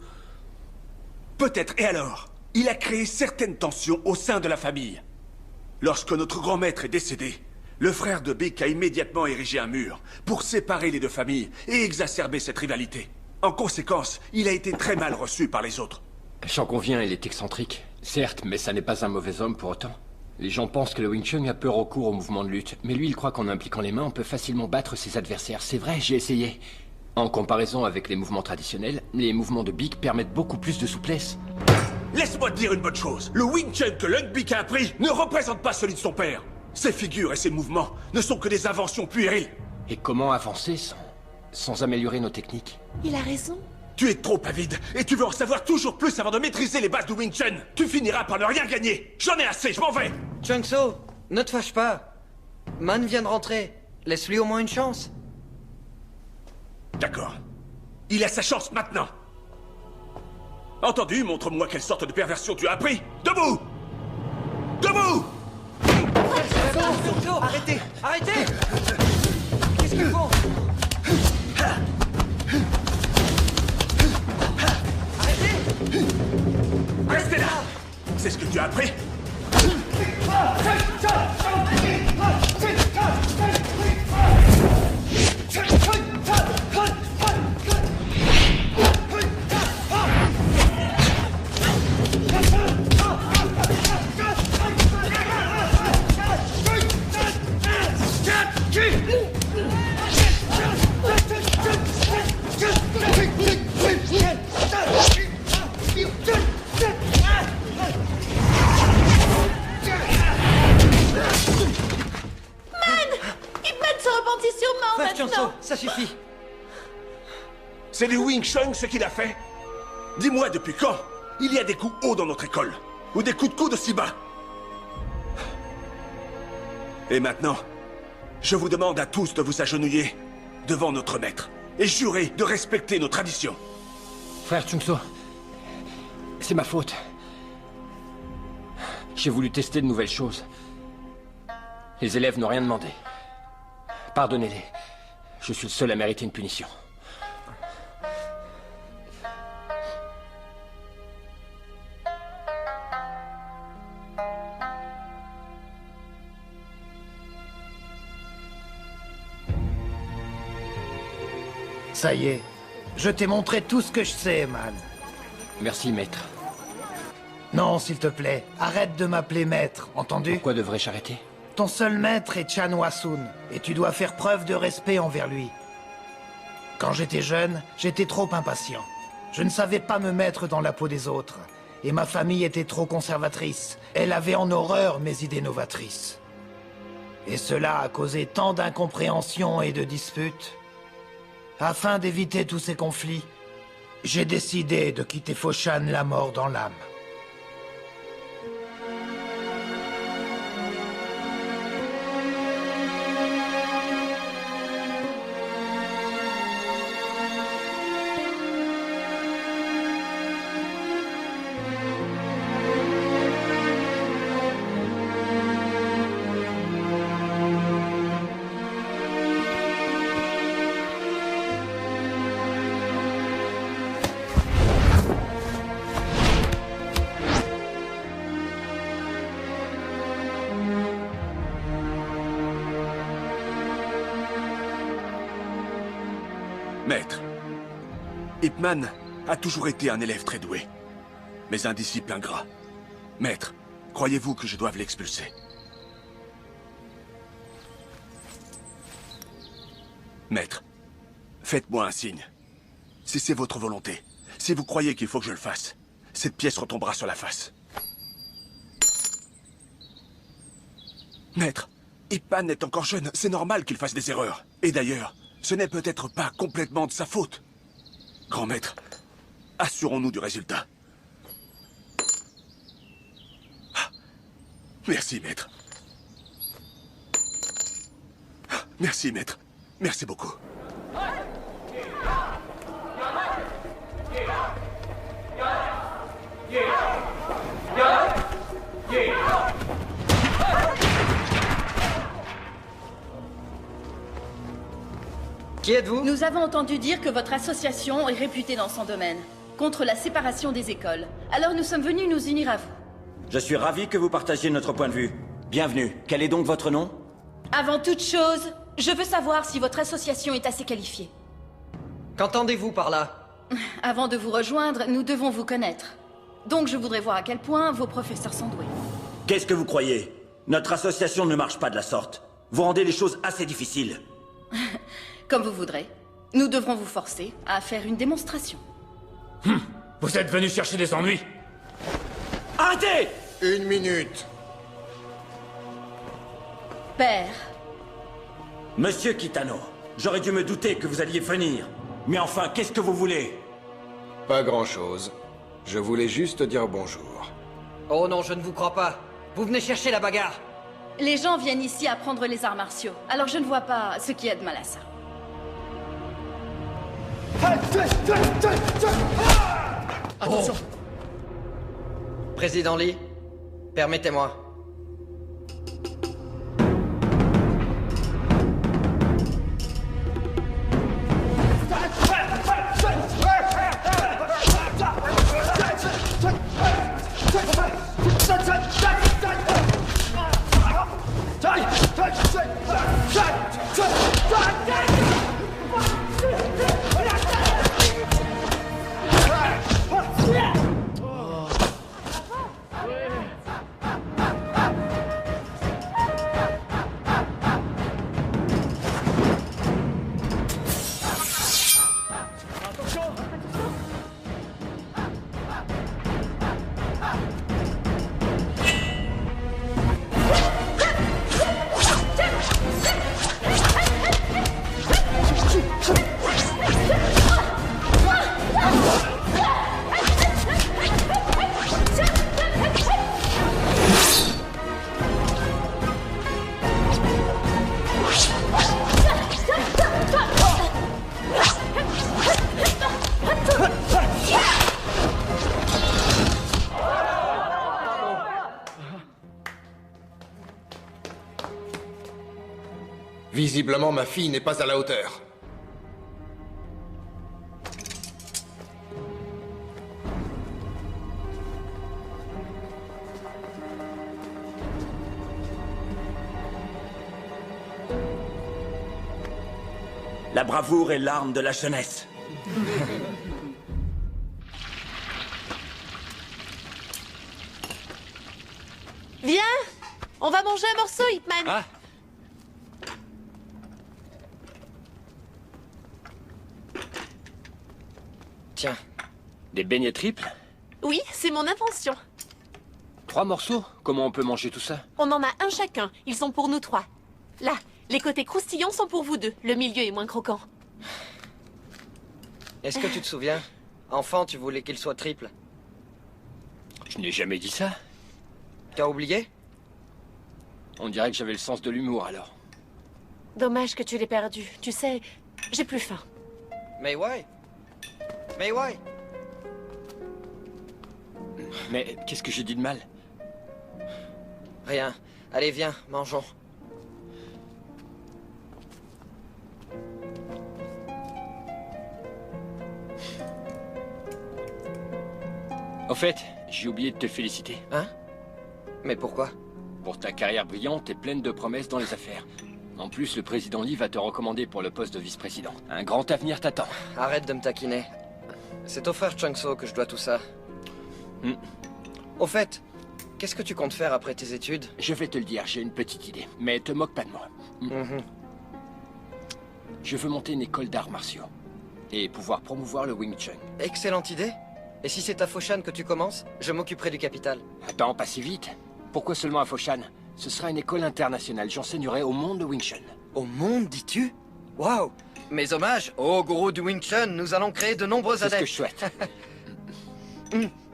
Speaker 12: Peut-être, et alors? Il a créé certaines tensions au sein de la famille. Lorsque notre grand maître est décédé, le frère de Bik a immédiatement érigé un mur pour séparer les deux familles et exacerber cette rivalité. En conséquence, il a été très mal reçu par les autres.
Speaker 11: J'en conviens, il est excentrique. Certes, mais ça n'est pas un mauvais homme pour autant. Les gens pensent que le Wing Chun a peu recours au mouvement de lutte, mais lui, il croit qu'en impliquant les mains, on peut facilement battre ses adversaires. C'est vrai, j'ai essayé. En comparaison avec les mouvements traditionnels, les mouvements de Bik permettent beaucoup plus de souplesse.
Speaker 12: Laisse-moi te dire une bonne chose. Le Wing Chun que Lung Bik a appris ne représente pas celui de son père. Ses figures et ses mouvements ne sont que des inventions puériles.
Speaker 11: Et comment avancer sans améliorer nos techniques?
Speaker 6: Il a raison.
Speaker 12: Tu es trop avide et tu veux en savoir toujours plus avant de maîtriser les bases du Wing Chun. Tu finiras par ne rien gagner. J'en ai assez, je m'en vais.
Speaker 8: Chungso, ne te fâche pas. Man vient de rentrer. Laisse-lui au moins une chance.
Speaker 12: D'accord. Il a sa chance maintenant. Entendu, montre-moi quelle sorte de perversion tu as appris. Debout! Debout!
Speaker 8: Chungso, arrêtez! Arrêtez! Qu'est-ce qu'ils font? Arrêtez!
Speaker 12: Restez là! C'est ce que tu as appris?
Speaker 8: Ça suffit.
Speaker 12: C'est du Wing Chun ce qu'il a fait? Dis-moi depuis quand il y a des coups hauts dans notre école? Ou des coups de coude aussi bas? Et maintenant, je vous demande à tous de vous agenouiller devant notre maître et jurer de respecter nos traditions.
Speaker 11: Frère Chungso, c'est ma faute. J'ai voulu tester de nouvelles choses. Les élèves n'ont rien demandé. Pardonnez-les. Je suis le seul à mériter une punition.
Speaker 16: Ça y est, je t'ai montré tout ce que je sais, man.
Speaker 11: Merci, maître.
Speaker 16: Non, s'il te plaît, arrête de m'appeler maître, entendu?
Speaker 11: Pourquoi devrais-je arrêter?
Speaker 16: Ton seul maître est Chan Hwa-sun, et tu dois faire preuve de respect envers lui. Quand j'étais jeune, j'étais trop impatient. Je ne savais pas me mettre dans la peau des autres, et ma famille était trop conservatrice. Elle avait en horreur mes idées novatrices. Et cela a causé tant d'incompréhension et de disputes. Afin d'éviter tous ces conflits, j'ai décidé de quitter Foshan la mort dans l'âme.
Speaker 12: Maître, Ip Man a toujours été un élève très doué, mais un disciple ingrat. Maître, croyez-vous que je doive l'expulser? Maître, faites-moi un signe. Si c'est votre volonté, si vous croyez qu'il faut que je le fasse, cette pièce retombera sur la face. Maître, Ip Man est encore jeune, c'est normal qu'il fasse des erreurs. Et d'ailleurs, ce n'est peut-être pas complètement de sa faute. Grand maître, assurons-nous du résultat. Ah, merci, maître. Ah, merci, maître. Merci beaucoup.
Speaker 8: Qui êtes-vous?
Speaker 3: Nous avons entendu dire que votre association est réputée dans son domaine, contre la séparation des écoles. Alors nous sommes venus nous unir à vous.
Speaker 2: Je suis ravi que vous partagiez notre point de vue. Bienvenue. Quel est donc votre nom?
Speaker 3: Avant toute chose, je veux savoir si votre association est assez qualifiée.
Speaker 8: Qu'entendez-vous par là?
Speaker 3: Avant de vous rejoindre, nous devons vous connaître. Donc je voudrais voir à quel point vos professeurs sont doués.
Speaker 2: Qu'est-ce que vous croyez? Notre association ne marche pas de la sorte. Vous rendez les choses assez difficiles.
Speaker 3: Comme vous voudrez. Nous devrons vous forcer à faire une démonstration.
Speaker 18: Vous êtes venu chercher des ennuis?
Speaker 2: Arrêtez!
Speaker 17: 1 minute.
Speaker 3: Père.
Speaker 2: Monsieur Kitano, j'aurais dû me douter que vous alliez venir. Mais enfin, qu'est-ce que vous voulez?
Speaker 17: Pas grand-chose. Je voulais juste dire bonjour.
Speaker 8: Oh non, je ne vous crois pas. Vous venez chercher la bagarre.
Speaker 3: Les gens viennent ici apprendre les arts martiaux. Alors je ne vois pas ce qu'il y a de mal à ça.
Speaker 8: Attention. Président Lee, permettez-moi.
Speaker 17: Visiblement, ma fille n'est pas à la hauteur.
Speaker 2: La bravoure est l'arme de la jeunesse.
Speaker 6: Viens! On va manger un morceau, Ip Man.
Speaker 2: Ah.
Speaker 11: Tiens, des beignets triples?
Speaker 6: Oui, c'est mon invention.
Speaker 11: 3 morceaux? Comment on peut manger tout ça?
Speaker 6: On en a un chacun. Ils sont pour nous 3. Là, les côtés croustillants sont pour vous 2. Le milieu est moins croquant.
Speaker 8: Est-ce que tu te souviens? Enfant, tu voulais qu'il soit triple.
Speaker 11: Je n'ai jamais dit ça.
Speaker 8: T'as oublié?
Speaker 11: On dirait que j'avais le sens de l'humour, alors.
Speaker 6: Dommage que tu l'aies perdu. Tu sais, j'ai plus faim.
Speaker 8: Mais ouais. Mais ouais.
Speaker 11: Mais qu'est-ce que j'ai dit de mal?
Speaker 8: Rien. Allez, viens, mangeons.
Speaker 11: Au fait, j'ai oublié de te féliciter.
Speaker 8: Hein? Mais pourquoi?
Speaker 11: Pour ta carrière brillante et pleine de promesses dans les affaires. En plus, le président Lee va te recommander pour le poste de vice-président. Un grand avenir t'attend.
Speaker 8: Arrête de me taquiner. C'est au frère Chang-So que je dois tout ça. Au fait, qu'est-ce que tu comptes faire après tes études?
Speaker 11: Je vais te le dire, j'ai une petite idée. Mais te moque pas de moi. Je veux monter une école d'arts martiaux. Et pouvoir promouvoir le Wing Chun.
Speaker 8: Excellente idée. Et si c'est à Foshan que tu commences, je m'occuperai du capital.
Speaker 11: Attends, pas si vite. Pourquoi seulement à Foshan? Ce sera une école internationale. J'enseignerai au monde le Wing Chun.
Speaker 8: Au monde, dis-tu? Waouh! Mes hommages, ô gourou du Wing Chun, nous allons créer de nombreux adeptes.
Speaker 11: C'est ce que je souhaite.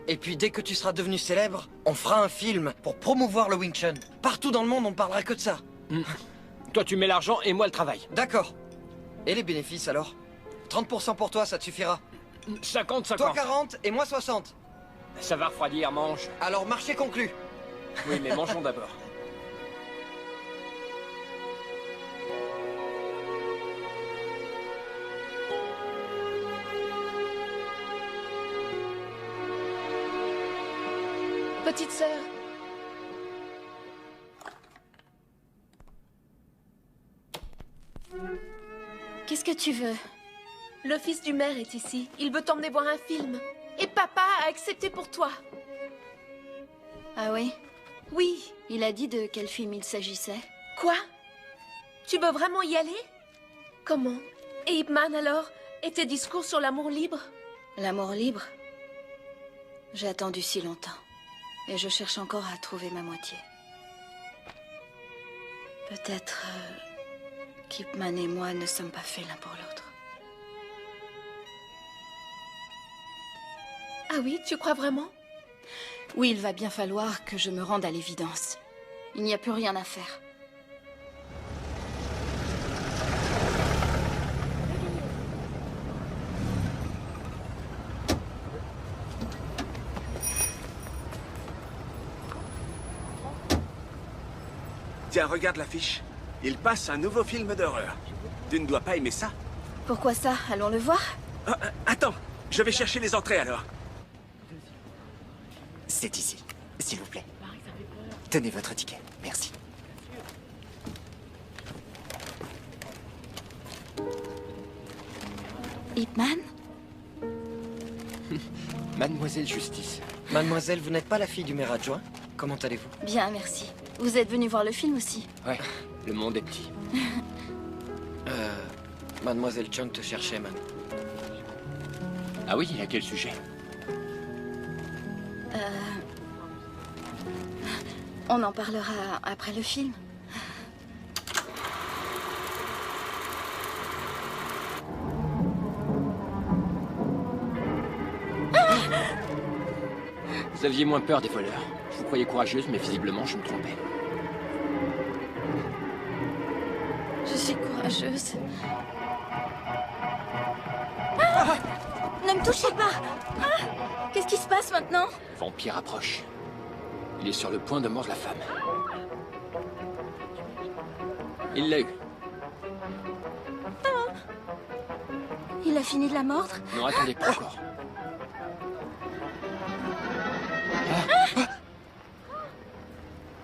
Speaker 8: Et puis dès que tu seras devenu célèbre, on fera un film pour promouvoir le Wing Chun. Partout dans le monde, on parlera que de ça.
Speaker 11: Toi, tu mets l'argent et moi le travail.
Speaker 8: D'accord. Et les bénéfices alors? 30% pour toi, ça te suffira.
Speaker 11: 50-50.
Speaker 8: Toi 40 et moi 60.
Speaker 11: Ça va refroidir, mange.
Speaker 8: Alors marché conclu.
Speaker 11: Oui, mais mangeons d'abord.
Speaker 6: Petite sœur.
Speaker 3: Qu'est-ce que tu veux?
Speaker 6: Le fils du maire est ici. Il veut t'emmener voir un film. Et papa a accepté pour toi.
Speaker 3: Ah oui?
Speaker 6: Oui.
Speaker 3: Il a dit de quel film il s'agissait?
Speaker 6: Quoi? Tu veux vraiment y aller? Comment? Et Ip Man alors? Et tes discours sur l'amour libre?
Speaker 3: L'amour libre? J'ai attendu si longtemps. Et je cherche encore à trouver ma moitié. Peut-être qu'Ip Man et moi ne sommes pas faits l'un pour l'autre.
Speaker 6: Ah oui, tu crois vraiment?
Speaker 3: Oui, il va bien falloir que je me rende à l'évidence. Il n'y a plus rien à faire.
Speaker 12: Tiens, regarde l'affiche. Il passe un nouveau film d'horreur. Tu ne dois pas aimer ça?
Speaker 3: Pourquoi ça? Allons le voir?
Speaker 12: Attends, je vais chercher les entrées alors.
Speaker 19: C'est ici, s'il vous plaît. Tenez votre ticket, merci.
Speaker 3: Ip Man?
Speaker 11: Mademoiselle Justice.
Speaker 8: Mademoiselle, vous n'êtes pas la fille du maire adjoint? Comment allez-vous?
Speaker 3: Bien, merci. Vous êtes venu voir le film aussi?
Speaker 11: Ouais, le monde est petit.
Speaker 8: Mademoiselle Chung te cherchait, man.
Speaker 11: Ah oui, à quel sujet?
Speaker 3: On en parlera après le film.
Speaker 11: Vous aviez moins peur des voleurs. Je vous croyais courageuse, mais visiblement, je me trompais.
Speaker 3: Je suis courageuse. Ah! Ne me touchez pas! Ah! Qu'est-ce qui se passe maintenant?
Speaker 11: Le vampire approche. Il est sur le point de mordre la femme. Il l'a eu.
Speaker 3: Ah! Il a fini de la mordre?
Speaker 11: Non, attendez, pas encore.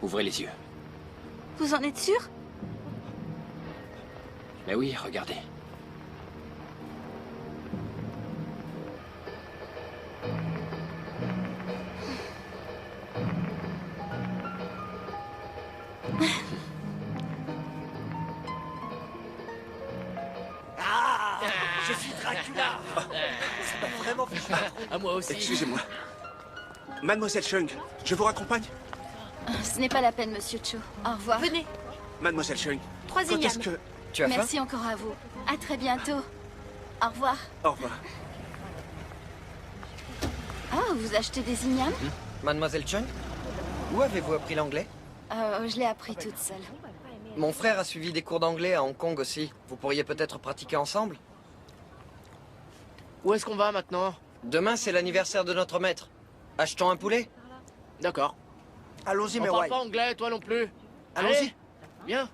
Speaker 11: Ouvrez les yeux.
Speaker 3: Vous en êtes sûr?
Speaker 11: Mais oui, regardez.
Speaker 19: Je suis Dracula. C'est pas vraiment fichu.
Speaker 8: À moi aussi.
Speaker 12: Excusez-moi. Mademoiselle Chung, je vous raccompagne?
Speaker 3: Ce n'est pas la peine, Monsieur Cho. Au revoir.
Speaker 6: Venez.
Speaker 12: Mademoiselle Chung,
Speaker 3: Troisième.
Speaker 12: quand est-ce que...
Speaker 8: Tu as faim?
Speaker 3: Merci encore à vous. À très bientôt. Au revoir.
Speaker 12: Au revoir.
Speaker 3: Ah, vous achetez des ignames?
Speaker 8: Mademoiselle Chung, où avez-vous appris l'anglais?
Speaker 3: Je l'ai appris toute seule.
Speaker 8: Mon frère a suivi des cours d'anglais à Hong Kong aussi. Vous pourriez peut-être pratiquer ensemble?
Speaker 9: Où est-ce qu'on va maintenant?
Speaker 8: Demain, c'est l'anniversaire de notre maître. Achetons un poulet?
Speaker 9: D'accord.
Speaker 17: Allons-y,
Speaker 9: On
Speaker 17: mais
Speaker 9: parle
Speaker 17: ouais.
Speaker 9: pas anglais, toi non plus.
Speaker 17: Allons-y.
Speaker 9: Allez, viens.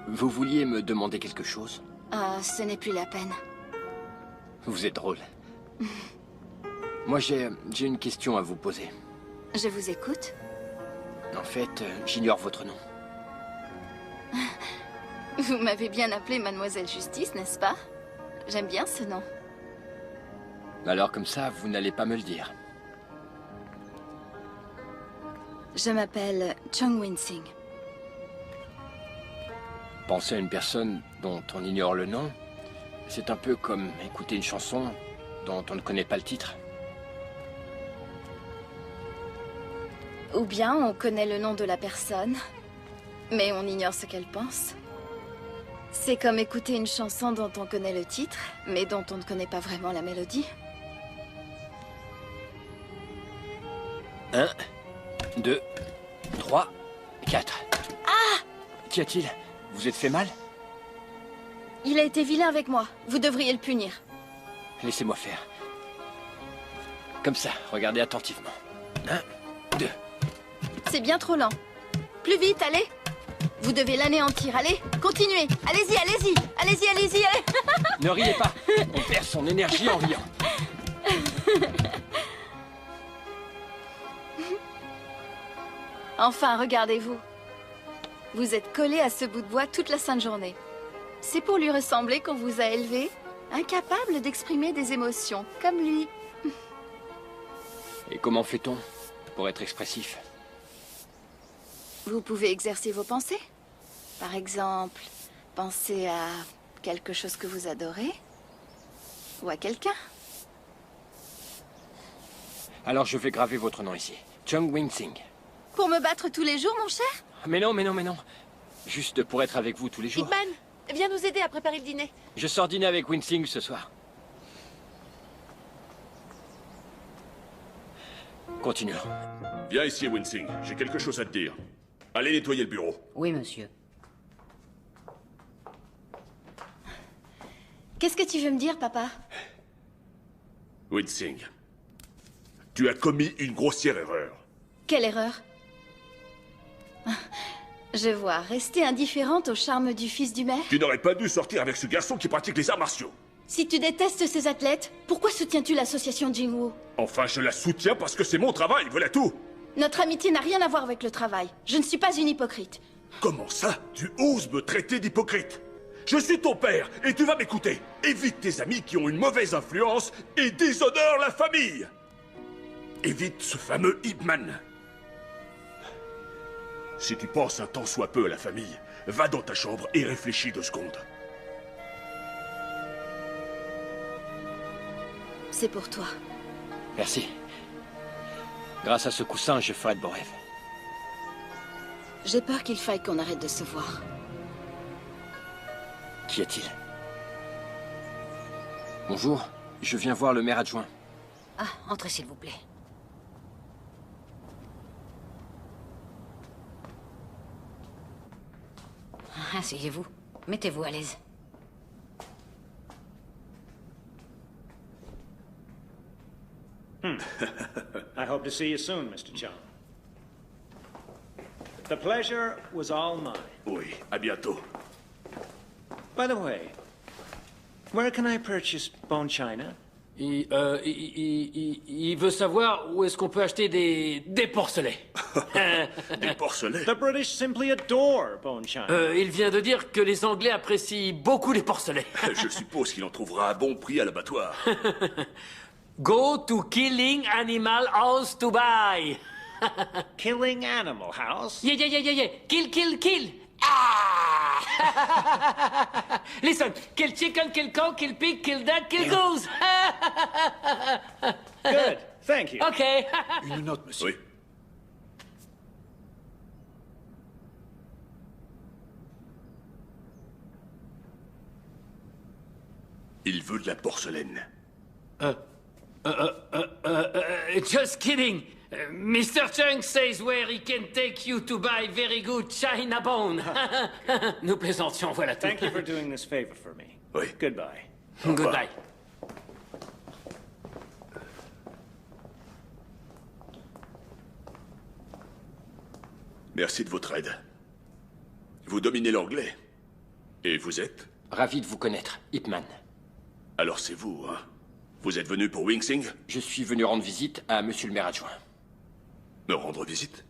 Speaker 11: Vous vouliez me demander quelque chose?
Speaker 3: Ah, ce n'est plus la peine.
Speaker 11: Vous êtes drôle. Moi, j'ai une question à vous poser.
Speaker 3: Je vous écoute.
Speaker 11: En fait, j'ignore votre nom.
Speaker 3: Vous m'avez bien appelée Mademoiselle Justice, n'est-ce pas? J'aime bien ce nom.
Speaker 11: Alors comme ça, vous n'allez pas me le dire.
Speaker 3: Je m'appelle Chung Winsing.
Speaker 11: Penser à une personne dont on ignore le nom, c'est un peu comme écouter une chanson dont on ne connaît pas le titre.
Speaker 3: Ou bien on connaît le nom de la personne, mais on ignore ce qu'elle pense. C'est comme écouter une chanson dont on connaît le titre, mais dont on ne connaît pas vraiment la mélodie.
Speaker 11: 1, 2, 3, 4.
Speaker 3: Ah!
Speaker 11: Qu'y a-t-il? Vous êtes fait mal?
Speaker 3: Il a été vilain avec moi. Vous devriez le punir.
Speaker 11: Laissez-moi faire. Comme ça, regardez attentivement. 1, 2.
Speaker 3: C'est bien trop lent. Plus vite, allez! Vous devez l'anéantir, allez! Continuez! Allez-y, allez-y! Allez-y, allez-y, allez!
Speaker 11: Ne riez pas. On perd son énergie en riant.
Speaker 3: Enfin, regardez-vous. Vous êtes collé à ce bout de bois toute la sainte journée. C'est pour lui ressembler qu'on vous a élevé, incapable d'exprimer des émotions, comme lui.
Speaker 11: Et comment fait-on pour être expressif?
Speaker 3: Vous pouvez exercer vos pensées. Par exemple, penser à quelque chose que vous adorez. Ou à quelqu'un.
Speaker 11: Alors je vais graver votre nom ici. Chung Winsing.
Speaker 3: Pour me battre tous les jours, mon cher?
Speaker 11: Mais non, mais non, mais non. Juste pour être avec vous tous les jours.
Speaker 6: Hitman, viens nous aider à préparer le dîner.
Speaker 11: Je sors dîner avec Winsing ce soir. Continuons.
Speaker 12: Viens ici, Winsing. J'ai quelque chose à te dire. Allez nettoyer le bureau.
Speaker 4: Oui, monsieur.
Speaker 3: Qu'est-ce que tu veux me dire, papa?
Speaker 12: Winsing, tu as commis une grossière erreur.
Speaker 3: Quelle erreur? Je vois, rester indifférente au charme du fils du maire?
Speaker 12: Tu n'aurais pas dû sortir avec ce garçon qui pratique les arts martiaux.
Speaker 3: Si tu détestes ces athlètes, pourquoi soutiens-tu l'association Jingwu?
Speaker 12: Enfin, je la soutiens parce que c'est mon travail, voilà tout.
Speaker 3: Notre amitié n'a rien à voir avec le travail. Je ne suis pas une hypocrite.
Speaker 12: Comment ça? Tu oses me traiter d'hypocrite? Je suis ton père et tu vas m'écouter. Évite tes amis qui ont une mauvaise influence et déshonorent la famille. Évite ce fameux Hitman. Si tu penses un tant soit peu à la famille, va dans ta chambre et réfléchis 2 secondes.
Speaker 3: C'est pour toi.
Speaker 11: Merci. Grâce à ce coussin, je ferai de beaux rêves.
Speaker 3: J'ai peur qu'il faille qu'on arrête de se voir.
Speaker 11: Qu'y a-t-il? Bonjour, je viens voir le maire adjoint.
Speaker 4: Ah, entrez s'il vous plaît. Asseyez-vous. Mettez-vous à l'aise.
Speaker 13: I hope to see you soon, Mr. Chung. The pleasure was all mine.
Speaker 12: Oui, à bientôt.
Speaker 13: By the way, where can I purchase bone china?
Speaker 14: Il veut savoir où est-ce qu'on peut acheter des porcelets.
Speaker 12: Des porcelets?
Speaker 13: The British simply adore bone china.
Speaker 14: Il vient de dire que les Anglais apprécient beaucoup les porcelets.
Speaker 12: Je suppose qu'il en trouvera à bon prix à l'abattoir.
Speaker 14: Go to Killing Animal House to buy.
Speaker 13: Killing Animal House?
Speaker 14: Yeah. Kill. Ah! Listen, kill chicken, kill cow, kill pig, kill duck, kill goose.
Speaker 13: Good, thank you.
Speaker 14: Okay.
Speaker 12: Une note, monsieur. Oui. Il veut de la porcelaine.
Speaker 14: Just kidding. Mr. Chung says where he can take you to buy very good china bone. Nous plaisantions, voilà tout.
Speaker 13: Thank you for doing this favor for me.
Speaker 12: Oui.
Speaker 13: Goodbye.
Speaker 14: Goodbye.
Speaker 12: Merci de votre aide. Vous dominez l'anglais. Et vous êtes?
Speaker 11: Ravi de vous connaître, Ip Man.
Speaker 12: Alors c'est vous, hein? Vous êtes venu pour Wing Sing?
Speaker 11: Je suis venu rendre visite à monsieur le maire adjoint.
Speaker 12: Me rendre visite?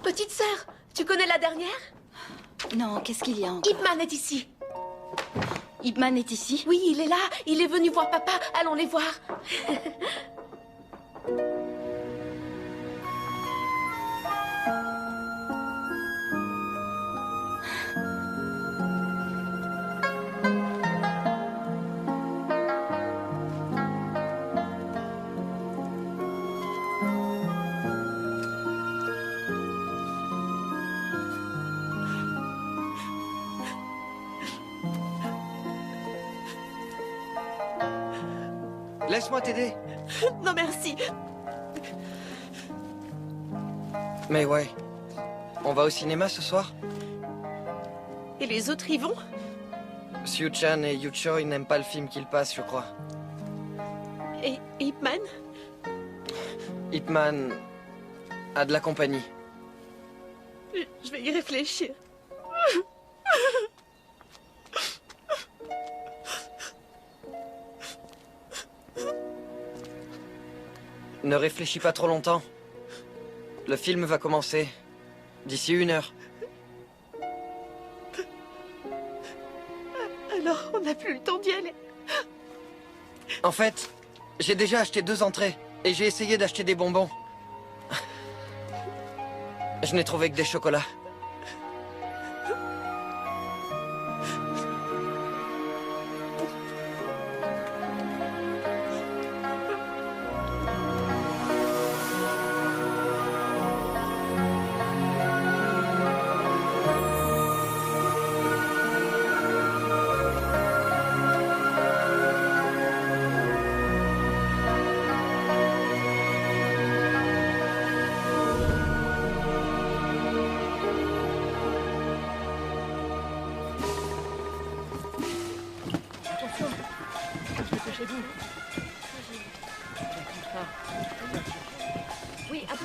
Speaker 6: Petite sœur, tu connais la dernière?
Speaker 3: Non, qu'est-ce qu'il y a encore?
Speaker 6: Ip Man est ici.
Speaker 3: Ip Man est ici?
Speaker 6: Oui, il est là. Il est venu voir papa. Allons les voir.
Speaker 8: Laisse-moi t'aider.
Speaker 6: Non, merci.
Speaker 8: Mais ouais. On va au cinéma ce soir?
Speaker 6: Et les autres y vont?
Speaker 8: Siu-chan et Yu-choi n'aiment pas le film qu'il passe, je crois.
Speaker 6: Et Ip Man?
Speaker 8: Ip Man a de la compagnie.
Speaker 6: Je vais y réfléchir.
Speaker 8: Ne réfléchis pas trop longtemps. Le film va commencer d'ici 1 heure.
Speaker 6: Alors, on n'a plus le temps d'y aller.
Speaker 8: En fait, j'ai déjà acheté 2 entrées et j'ai essayé d'acheter des bonbons. Je n'ai trouvé que des chocolats.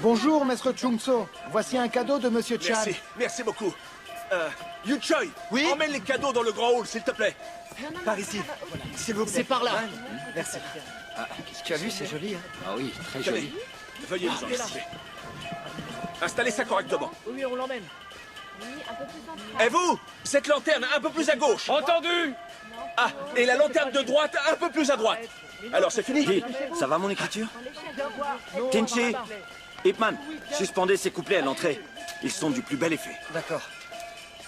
Speaker 16: Bonjour, maître Chungso. Voici un cadeau de Monsieur Chan.
Speaker 12: Merci beaucoup. Yu-choi, oui? Emmène les cadeaux dans le grand hall, s'il te plaît.
Speaker 8: Par ici, s'il vous plaît.
Speaker 16: C'est par là.
Speaker 8: Merci. Tu as vu, c'est joli, hein?
Speaker 11: Ah oui, très
Speaker 12: Tenez,
Speaker 11: joli.
Speaker 12: veuillez vous en laisser. Installez ça correctement.
Speaker 9: Oui, on l'emmène.
Speaker 12: Et vous, cette lanterne un peu plus à gauche.
Speaker 13: Entendu.
Speaker 12: Ah, et la lanterne de droite un peu plus à droite. Alors c'est fini?
Speaker 2: Dis, ça va mon écriture? Tinchi, Ip Man, suspendez ces couplets à l'entrée. Ils sont du plus bel effet.
Speaker 8: D'accord.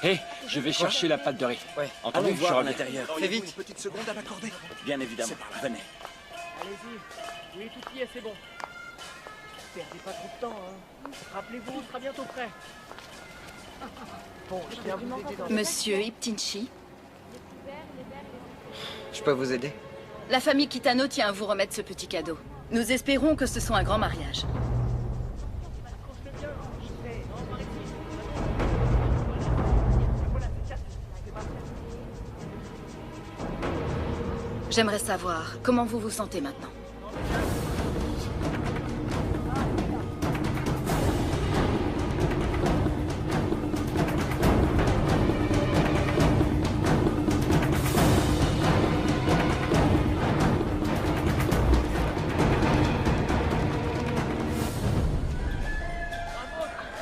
Speaker 11: Hé, je vais chercher la pâte de riz.
Speaker 8: Ouais.
Speaker 11: Entendu,
Speaker 2: Allons
Speaker 11: je
Speaker 2: voir à
Speaker 11: reviens.
Speaker 2: l'intérieur.
Speaker 12: Très vite. Une petite seconde à m'accorder.
Speaker 2: Bien évidemment. Venez.
Speaker 9: Allez-y. Oui, tout y est, c'est bon. Perdez pas trop de temps, hein. Rappelez-vous, on sera bientôt prêt. Bon, je viens vous aider dans...
Speaker 3: Monsieur Iptinchi,
Speaker 8: Je peux vous aider?
Speaker 3: la famille Kitano tient à vous remettre ce petit cadeau. Nous espérons que ce soit un grand mariage. J'aimerais savoir comment vous vous sentez maintenant.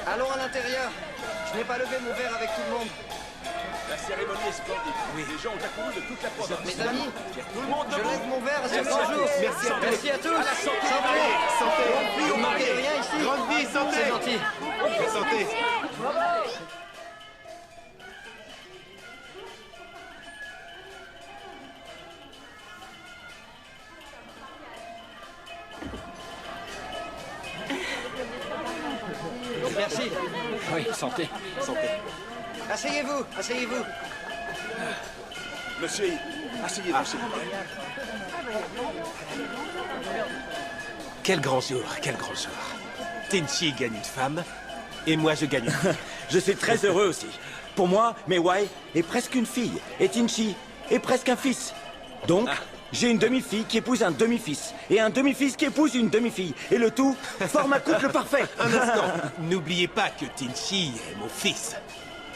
Speaker 8: Allons à l'intérieur. Je n'ai pas levé mon verre avec tout le monde.
Speaker 12: La cérémonie est splendide. Oui. Les gens ont accouru de toute la province.
Speaker 8: Mes amis,
Speaker 12: tout le monde
Speaker 8: je
Speaker 12: debout.
Speaker 8: lève mon verre à ce
Speaker 12: Merci
Speaker 8: grand
Speaker 12: à
Speaker 8: jour.
Speaker 12: tous.
Speaker 8: Merci à tous.
Speaker 12: À la santé.
Speaker 8: Santé.
Speaker 12: Grande vie au
Speaker 8: Vous ne manquez
Speaker 12: marié.
Speaker 8: rien ici.
Speaker 12: Grande vie, santé.
Speaker 8: C'est gentil.
Speaker 12: Santé.
Speaker 8: Merci.
Speaker 11: Oui, santé.
Speaker 12: Santé.
Speaker 8: Asseyez-vous, asseyez-vous.
Speaker 12: Monsieur, Asseyez-vous, s'il vous plaît.
Speaker 1: Quel grand jour, quel grand jour. Tenchi gagne une femme, et moi je gagne une fille.
Speaker 2: Je suis très heureux aussi. Pour moi, Meiwei est presque une fille, et Tinchi est presque un fils. Donc, j'ai une demi-fille qui épouse un demi-fils, et un demi-fils qui épouse une demi-fille. Et le tout forme un couple parfait.
Speaker 1: Un instant, n'oubliez pas que Tinchi est mon fils.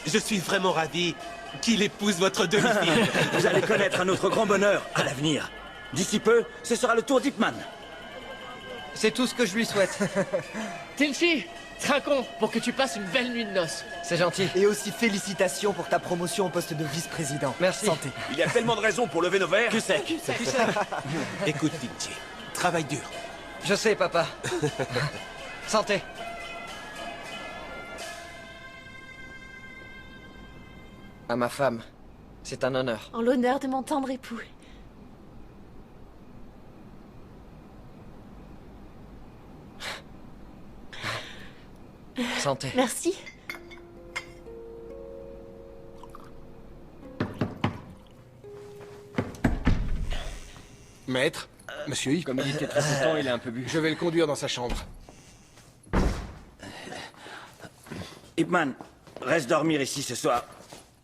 Speaker 1: Je suis vraiment ravi qu'il épouse votre demi-fille.
Speaker 2: Vous allez connaître un autre grand bonheur à l'avenir. D'ici peu, ce sera le tour d'Ipman.
Speaker 8: C'est tout ce que je lui souhaite.
Speaker 9: Tinchi, trinquons pour que tu passes une belle nuit de noces.
Speaker 8: C'est gentil.
Speaker 19: Et aussi félicitations pour ta promotion au poste de vice-président.
Speaker 8: Merci.
Speaker 19: Santé.
Speaker 12: Il y a tellement de raisons pour lever nos verres.
Speaker 2: Que c'est
Speaker 1: Écoute, Tinchi, travaille dur.
Speaker 8: Je sais, papa. Santé. À ma femme, c'est un honneur.
Speaker 6: En l'honneur de mon tendre époux.
Speaker 8: Santé.
Speaker 6: Merci.
Speaker 17: Maître, monsieur Ip.
Speaker 11: Comme il était très content, il a un peu bu.
Speaker 17: Je vais le conduire dans sa chambre.
Speaker 2: Ipman, reste dormir ici ce soir.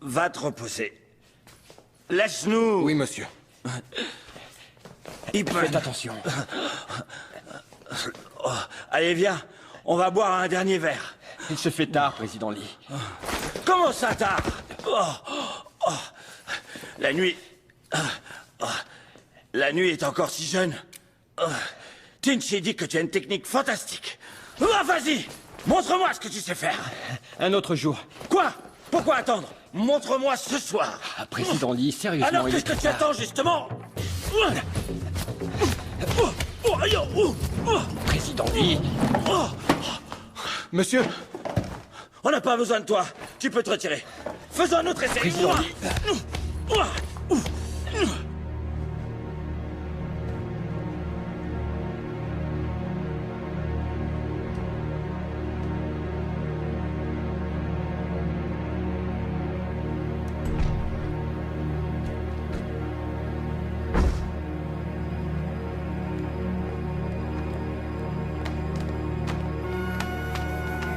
Speaker 2: Va te reposer. Laisse-nous.
Speaker 17: Oui, monsieur.
Speaker 2: Ipman.
Speaker 11: Faites attention.
Speaker 2: Oh, allez, viens. On va boire un dernier verre.
Speaker 11: Il se fait tard, président Lee.
Speaker 2: Comment ça tard? La nuit... La nuit est encore si jeune. Tinchi dit que tu as une technique fantastique. Vas-y, montre-moi ce que tu sais faire.
Speaker 11: Un autre jour.
Speaker 2: Quoi? Pourquoi attendre? Montre-moi ce soir.
Speaker 11: Président Lee, sérieusement,
Speaker 2: Alors
Speaker 11: il
Speaker 2: qu'est-ce
Speaker 11: est
Speaker 2: que tu
Speaker 11: tard.
Speaker 2: attends, justement?
Speaker 11: Président Lee.
Speaker 17: Monsieur.
Speaker 2: On n'a pas besoin de toi. Tu peux te retirer. Faisons un autre essai.
Speaker 11: Président Lee.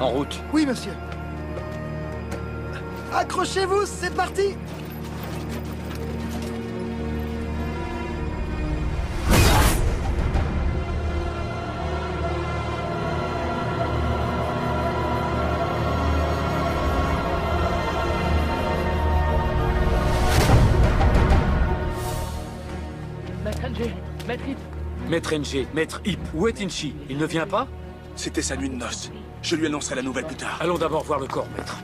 Speaker 11: En route.
Speaker 16: Oui, monsieur. Accrochez-vous, c'est parti.
Speaker 9: Maître NG, Maître Ip.
Speaker 12: Maître NG, Maître Ip, où est Tinchi? Il ne vient pas? C'était sa nuit de noces. Je lui annoncerai la nouvelle plus tard.
Speaker 14: Allons d'abord voir le corps, maître.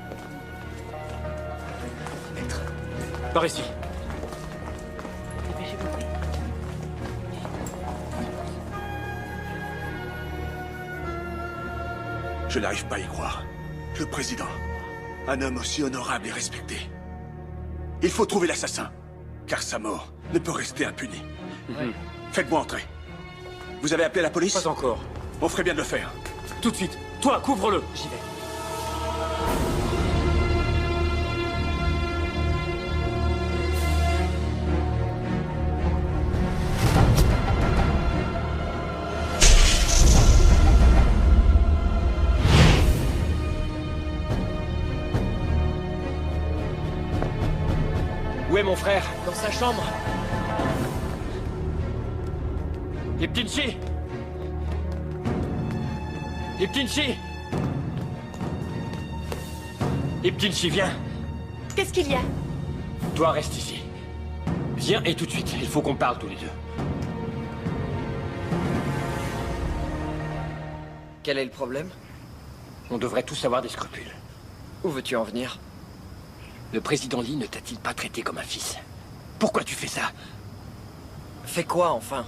Speaker 19: Maître.
Speaker 14: Par ici.
Speaker 12: Je n'arrive pas à y croire. Le président. Un homme aussi honorable et respecté. Il faut trouver l'assassin. Car sa mort ne peut rester impunie. Faites-moi entrer. Vous avez appelé la police?
Speaker 14: Pas encore.
Speaker 12: On ferait bien de le faire.
Speaker 14: Tout de suite. Toi, couvre-le.
Speaker 19: J'y vais.
Speaker 11: Où est mon frère?
Speaker 9: Dans sa chambre.
Speaker 11: Iptinchi! Iptinchi! Iptinchi, viens!
Speaker 6: Qu'est-ce qu'il y a?
Speaker 11: Toi, reste ici. Viens et tout de suite, il faut qu'on parle tous les deux.
Speaker 8: Quel est le problème?
Speaker 11: On devrait tous avoir des scrupules.
Speaker 8: Où veux-tu en venir?
Speaker 11: Le président Lee ne t'a-t-il pas traité comme un fils? Pourquoi tu fais ça?
Speaker 8: Fais quoi, enfin?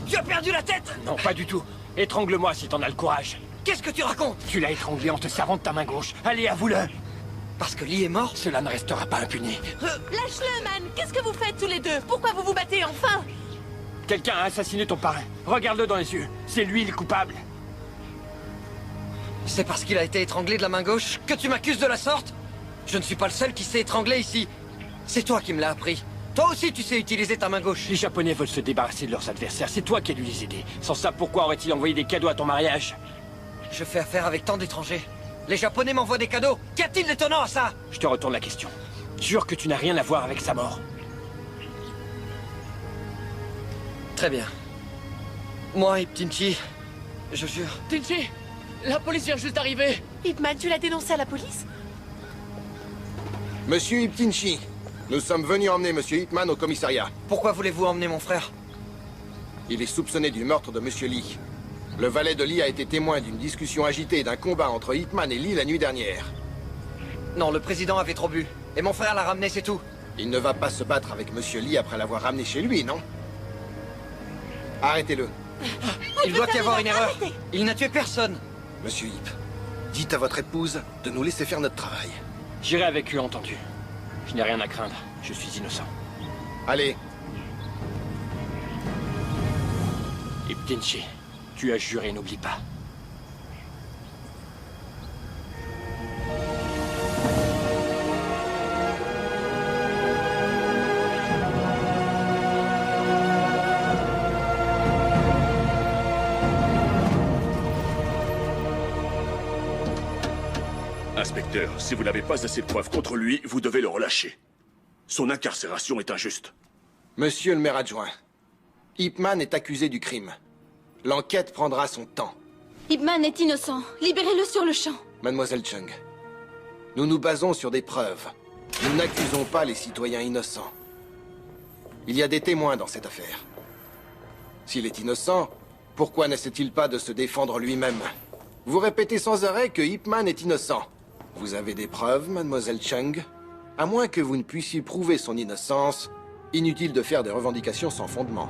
Speaker 8: Tu as perdu la tête?
Speaker 11: Non, pas du tout. Étrangle-moi si t'en as le courage.
Speaker 8: Qu'est-ce que tu racontes?
Speaker 11: Tu l'as étranglé en te servant de ta main gauche. Allez, avoue-le.
Speaker 8: Parce que Lee est mort?
Speaker 11: Cela ne restera pas impuni.
Speaker 6: Lâche-le, man. Qu'est-ce que vous faites tous les deux? Pourquoi vous vous battez enfin?
Speaker 11: Quelqu'un a assassiné ton parrain. Regarde-le dans les yeux. C'est lui le coupable.
Speaker 8: C'est parce qu'il a été étranglé de la main gauche que tu m'accuses de la sorte? Je ne suis pas le seul qui s'est étranglé ici. C'est toi qui me l'as appris. Toi aussi, tu sais utiliser ta main gauche.
Speaker 11: Les Japonais veulent se débarrasser de leurs adversaires. C'est toi qui as dû les aider. Sans ça, pourquoi aurait-il envoyé des cadeaux à ton mariage?
Speaker 8: Je fais affaire avec tant d'étrangers. Les Japonais m'envoient des cadeaux. Qu'y a-t-il d'étonnant à ça?
Speaker 11: Je te retourne la question. Jure que tu n'as rien à voir avec sa mort.
Speaker 8: Très bien. Moi et Tinchi, je jure.
Speaker 6: Tinchi, la police vient juste d'arriver. Ip Man, tu l'as dénoncé à la police?
Speaker 17: Monsieur Iptinchi, nous sommes venus emmener Monsieur Ip Man au commissariat.
Speaker 8: Pourquoi voulez-vous emmener mon frère?
Speaker 17: Il est soupçonné du meurtre de Monsieur Lee. Le valet de Lee a été témoin d'une discussion agitée et d'un combat entre Ip Man et Lee la nuit dernière.
Speaker 8: Non, le président avait trop bu. Et mon frère l'a ramené, c'est tout.
Speaker 17: Il ne va pas se battre avec Monsieur Lee après l'avoir ramené chez lui, non? Arrêtez-le.
Speaker 8: Il doit y avoir une erreur. Il n'a tué personne.
Speaker 17: Monsieur Ip, dites à votre épouse de nous laisser faire notre travail.
Speaker 11: J'irai avec eux, entendu. Je n'ai rien à craindre. Je suis innocent.
Speaker 17: Allez.
Speaker 11: Iptinchi, tu as juré, n'oublie pas.
Speaker 12: Inspecteur, si vous n'avez pas assez de preuves contre lui, vous devez le relâcher. Son incarcération est injuste.
Speaker 17: Monsieur le maire adjoint, Ip Man est accusé du crime. L'enquête prendra son temps.
Speaker 3: Ip Man est innocent. Libérez-le sur le champ.
Speaker 17: Mademoiselle Chung, nous nous basons sur des preuves. Nous n'accusons pas les citoyens innocents. Il y a des témoins dans cette affaire. S'il est innocent, pourquoi n'essaie-t-il pas de se défendre lui-même? Vous répétez sans arrêt que Ip Man est innocent. Vous avez des preuves, mademoiselle Chung? À moins que vous ne puissiez prouver son innocence, inutile de faire des revendications sans fondement.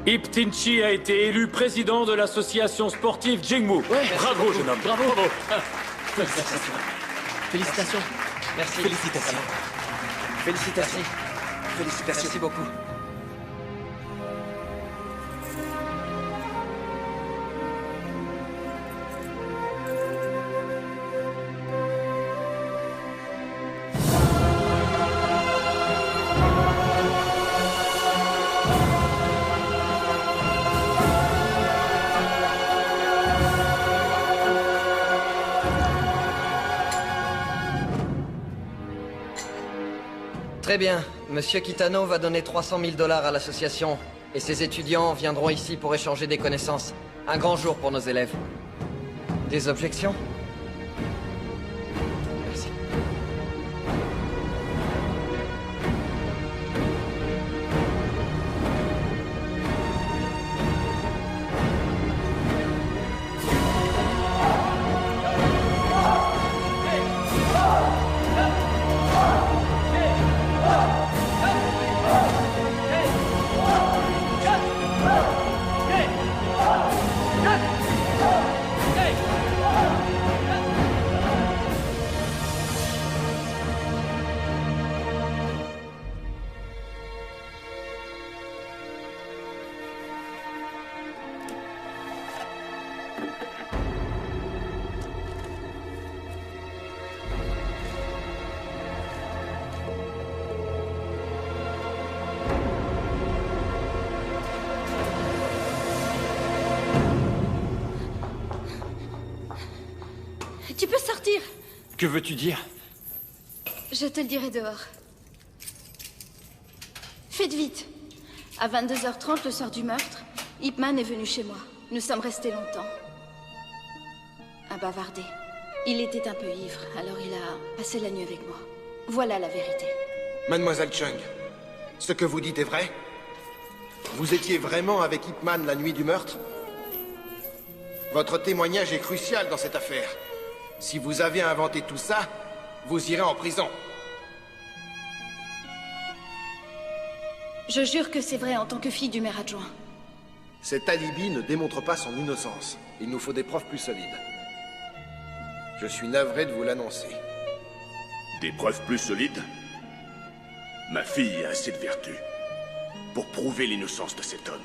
Speaker 18: Iptinchi a été élu président de l'association sportive Jingmu. Bravo, jeune homme.
Speaker 6: Bravo.
Speaker 8: Félicitations.
Speaker 6: Félicitations.
Speaker 8: Merci.
Speaker 19: Félicitations.
Speaker 8: Félicitations. Félicitations. Merci beaucoup. Très bien. Monsieur Kitano va donner 300 000 $ à l'association. Et ses étudiants viendront ici pour échanger des connaissances. Un grand jour pour nos élèves. Des objections? Merci.
Speaker 3: Tu peux sortir.
Speaker 11: Que veux-tu dire?
Speaker 3: Je te le dirai dehors. Faites vite. À 22h30, le soir du meurtre, Ip Man est venu chez moi. Nous sommes restés longtemps. À bavarder. Il était un peu ivre, alors il a passé la nuit avec moi. Voilà la vérité.
Speaker 17: Mademoiselle Chung, ce que vous dites est vrai? Vous étiez vraiment avec Ip Man la nuit du meurtre? Votre témoignage est crucial dans cette affaire. Si vous avez inventé tout ça, vous irez en prison.
Speaker 3: Je jure que c'est vrai en tant que fille du maire adjoint.
Speaker 17: Cet alibi ne démontre pas son innocence. Il nous faut des preuves plus solides. Je suis navré de vous l'annoncer.
Speaker 12: Des preuves plus solides? Ma fille a assez de vertu pour prouver l'innocence de cet homme.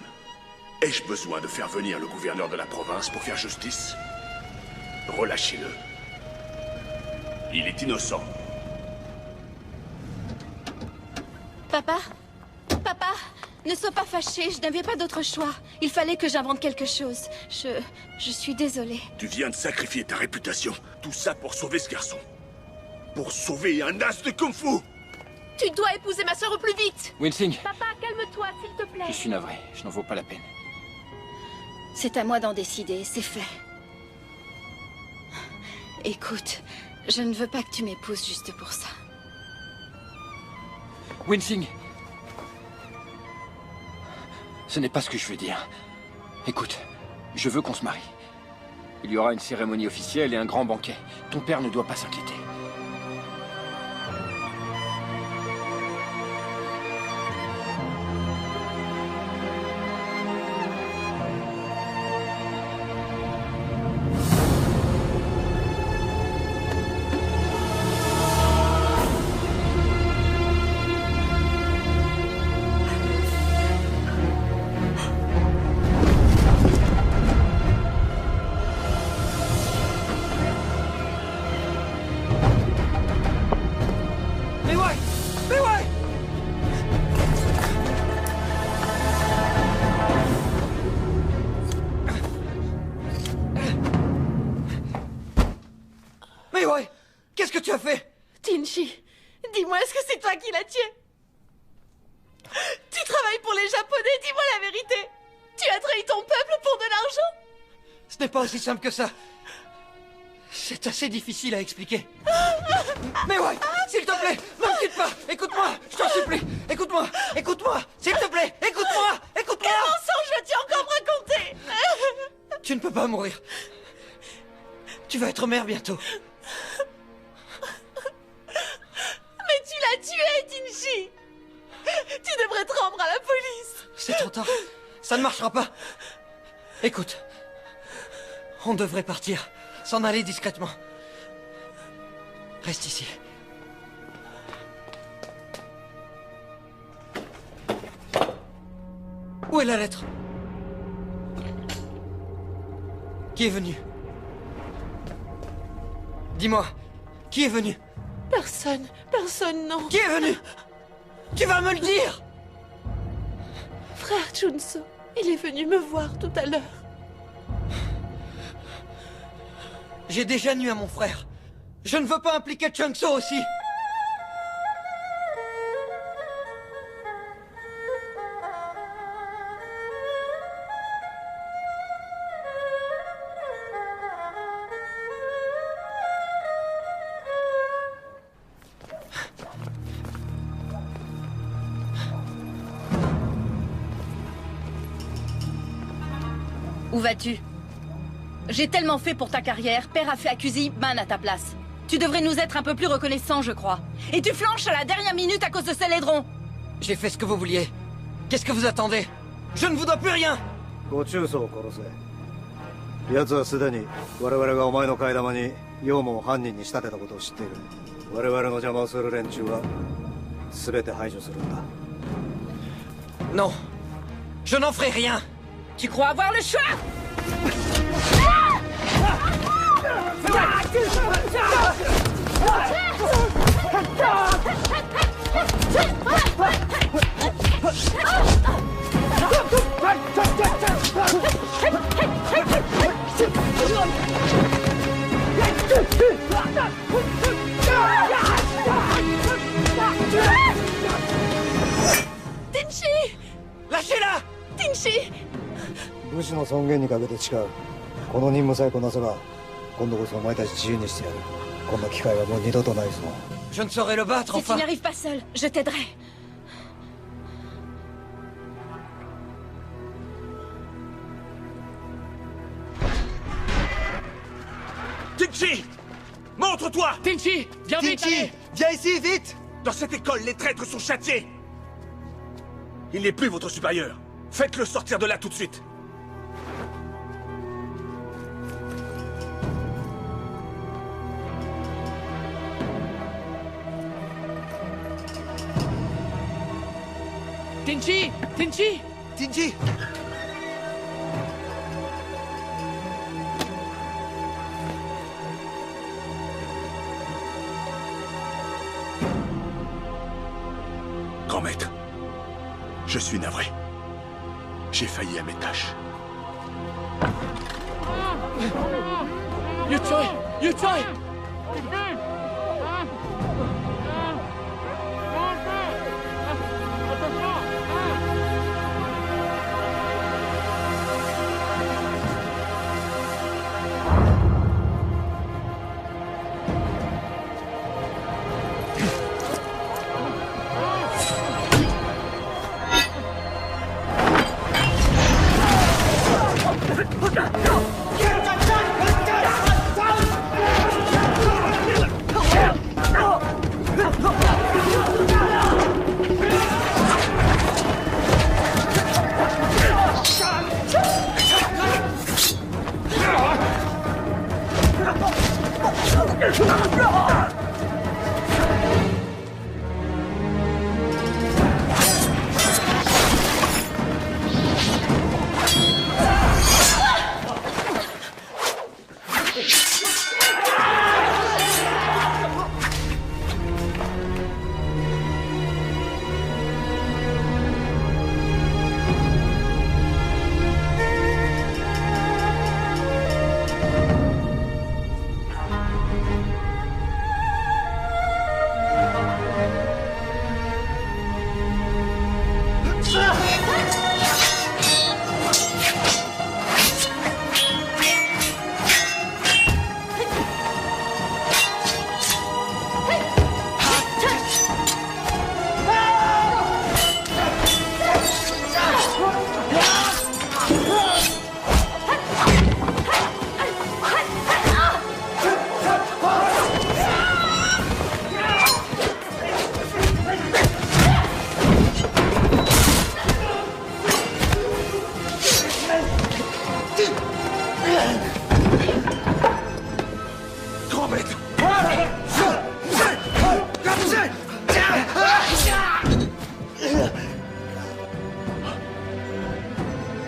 Speaker 12: Ai-je besoin de faire venir le gouverneur de la province pour faire justice? Relâchez-le. Il est innocent.
Speaker 3: Papa? Papa? Ne sois pas fâché, je n'avais pas d'autre choix. Il fallait que j'invente quelque chose. Je suis désolée.
Speaker 12: Tu viens de sacrifier ta réputation. Tout ça pour sauver ce garçon. Pour sauver un as de kung-fu.
Speaker 6: Tu dois épouser ma sœur au plus vite.
Speaker 11: Winsing,
Speaker 6: Papa, calme-toi, s'il te plaît.
Speaker 11: je suis navré. Je n'en vaux pas la peine.
Speaker 3: C'est à moi d'en décider, c'est fait. Écoute, je ne veux pas que tu m'épouses juste pour ça.
Speaker 11: Winsing, ce n'est pas ce que je veux dire. Écoute, je veux qu'on se marie. Il y aura une cérémonie officielle et un grand banquet. Ton père ne doit pas s'inquiéter.
Speaker 8: Qu'est-ce que tu as fait?
Speaker 6: Tinchi, dis-moi, est-ce que c'est toi qui l'as tué? Tu travailles pour les Japonais, dis-moi la vérité. Tu as trahi ton peuple pour de l'argent?
Speaker 8: Ce n'est pas aussi simple que ça. C'est assez difficile à expliquer. Mais ouais, s'il te plaît, ne me quitte pas. Écoute-moi, je t'en supplie. Écoute-moi, écoute-moi, s'il te plaît, écoute-moi, écoute-moi.
Speaker 6: Quel mensonge vas-tu encore me raconter?
Speaker 8: Tu ne peux pas mourir. Tu vas être mère bientôt.
Speaker 6: Mais tu l'as tué, Tinchi. Tu devrais te rendre à la police.
Speaker 8: C'est trop tard. Ça ne marchera pas. Écoute, on devrait partir, s'en aller discrètement. Reste ici. Où est la lettre? Qui est venu? Dis-moi, qui est venu?
Speaker 6: Personne, non.
Speaker 8: Qui est venu? Tu vas me le dire!
Speaker 6: Frère Junso, il est venu me voir tout à l'heure.
Speaker 8: J'ai déjà nu à mon frère. Je ne veux pas impliquer Chungso aussi.
Speaker 20: Où vas-tu? J'ai tellement fait pour ta carrière, père a fait accuser Man à ta place. Tu devrais nous être un peu plus reconnaissants, je crois. Et tu flanches à la dernière minute à cause de Célédron.
Speaker 8: J'ai fait ce que vous vouliez. Qu'est-ce que vous attendez? Je ne vous dois plus rien.
Speaker 15: ご中操を殺せ。奴はすでに我々がお前の替え玉にヨウムを犯人に仕立てたことを知っている。我々の邪魔をする連中は全て排除するんだ。
Speaker 8: Non, je n'en ferai rien.
Speaker 20: Tu crois avoir le choix?
Speaker 6: Tinchi!
Speaker 8: Lâchez-la!
Speaker 6: Tinchi!
Speaker 15: 武士の尊厳にかけて誓う。この任務さえこなせば今度こそお前たち自由にしてやる。こんな機会はもう二度とないぞ。
Speaker 8: Je ne saurais le battre,
Speaker 3: Si tu
Speaker 8: enfin.
Speaker 3: n'y arrives pas seul, je t'aiderai.
Speaker 12: Tinchi! Montre-toi!
Speaker 9: Tinchi! Viens vite, allez!
Speaker 7: Viens ici, vite!
Speaker 12: Dans cette école, les traîtres sont châtiés! Il n'est plus votre supérieur. Faites-le sortir de là tout de suite.
Speaker 9: Tinchi! Tinchi!
Speaker 7: Tinchi!
Speaker 12: Grand maître, je suis navré. J'ai failli à mes tâches.
Speaker 9: Yuchoi! Yuchoi!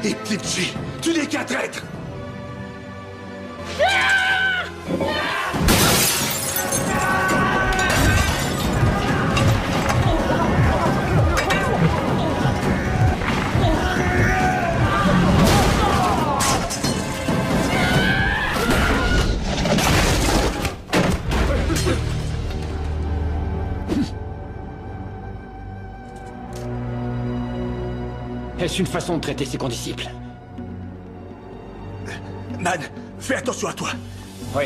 Speaker 12: Et Tinchi, tu n'es qu'un traître!
Speaker 11: Est-ce une façon de traiter ses condisciples?
Speaker 12: Man, fais attention à toi.
Speaker 11: Oui.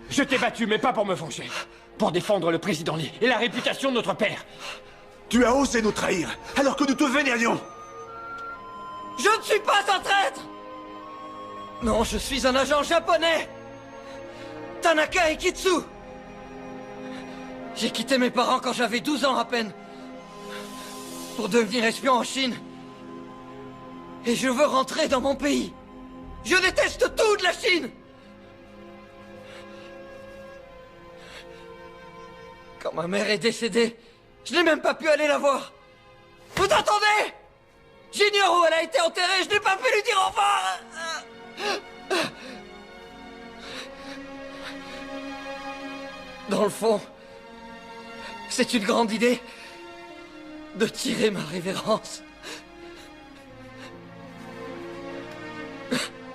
Speaker 11: Je t'ai battu, mais pas pour me venger. Pour défendre le président Lee et la réputation de notre père.
Speaker 12: Tu as osé nous trahir, alors que nous te vénérions.
Speaker 8: Je ne suis pas un traître! Non, je suis un agent japonais! Tanaka Ikitsu! J'ai quitté mes parents quand j'avais 12 ans à peine. Pour devenir espion en Chine. Et je veux rentrer dans mon pays. Je déteste tout de la Chine! Quand ma mère est décédée, je n'ai même pas pu aller la voir. Vous entendez? J'ignore où elle a été enterrée, je n'ai pas pu lui dire au revoir. Dans le fond, c'est une grande idée de tirer ma révérence.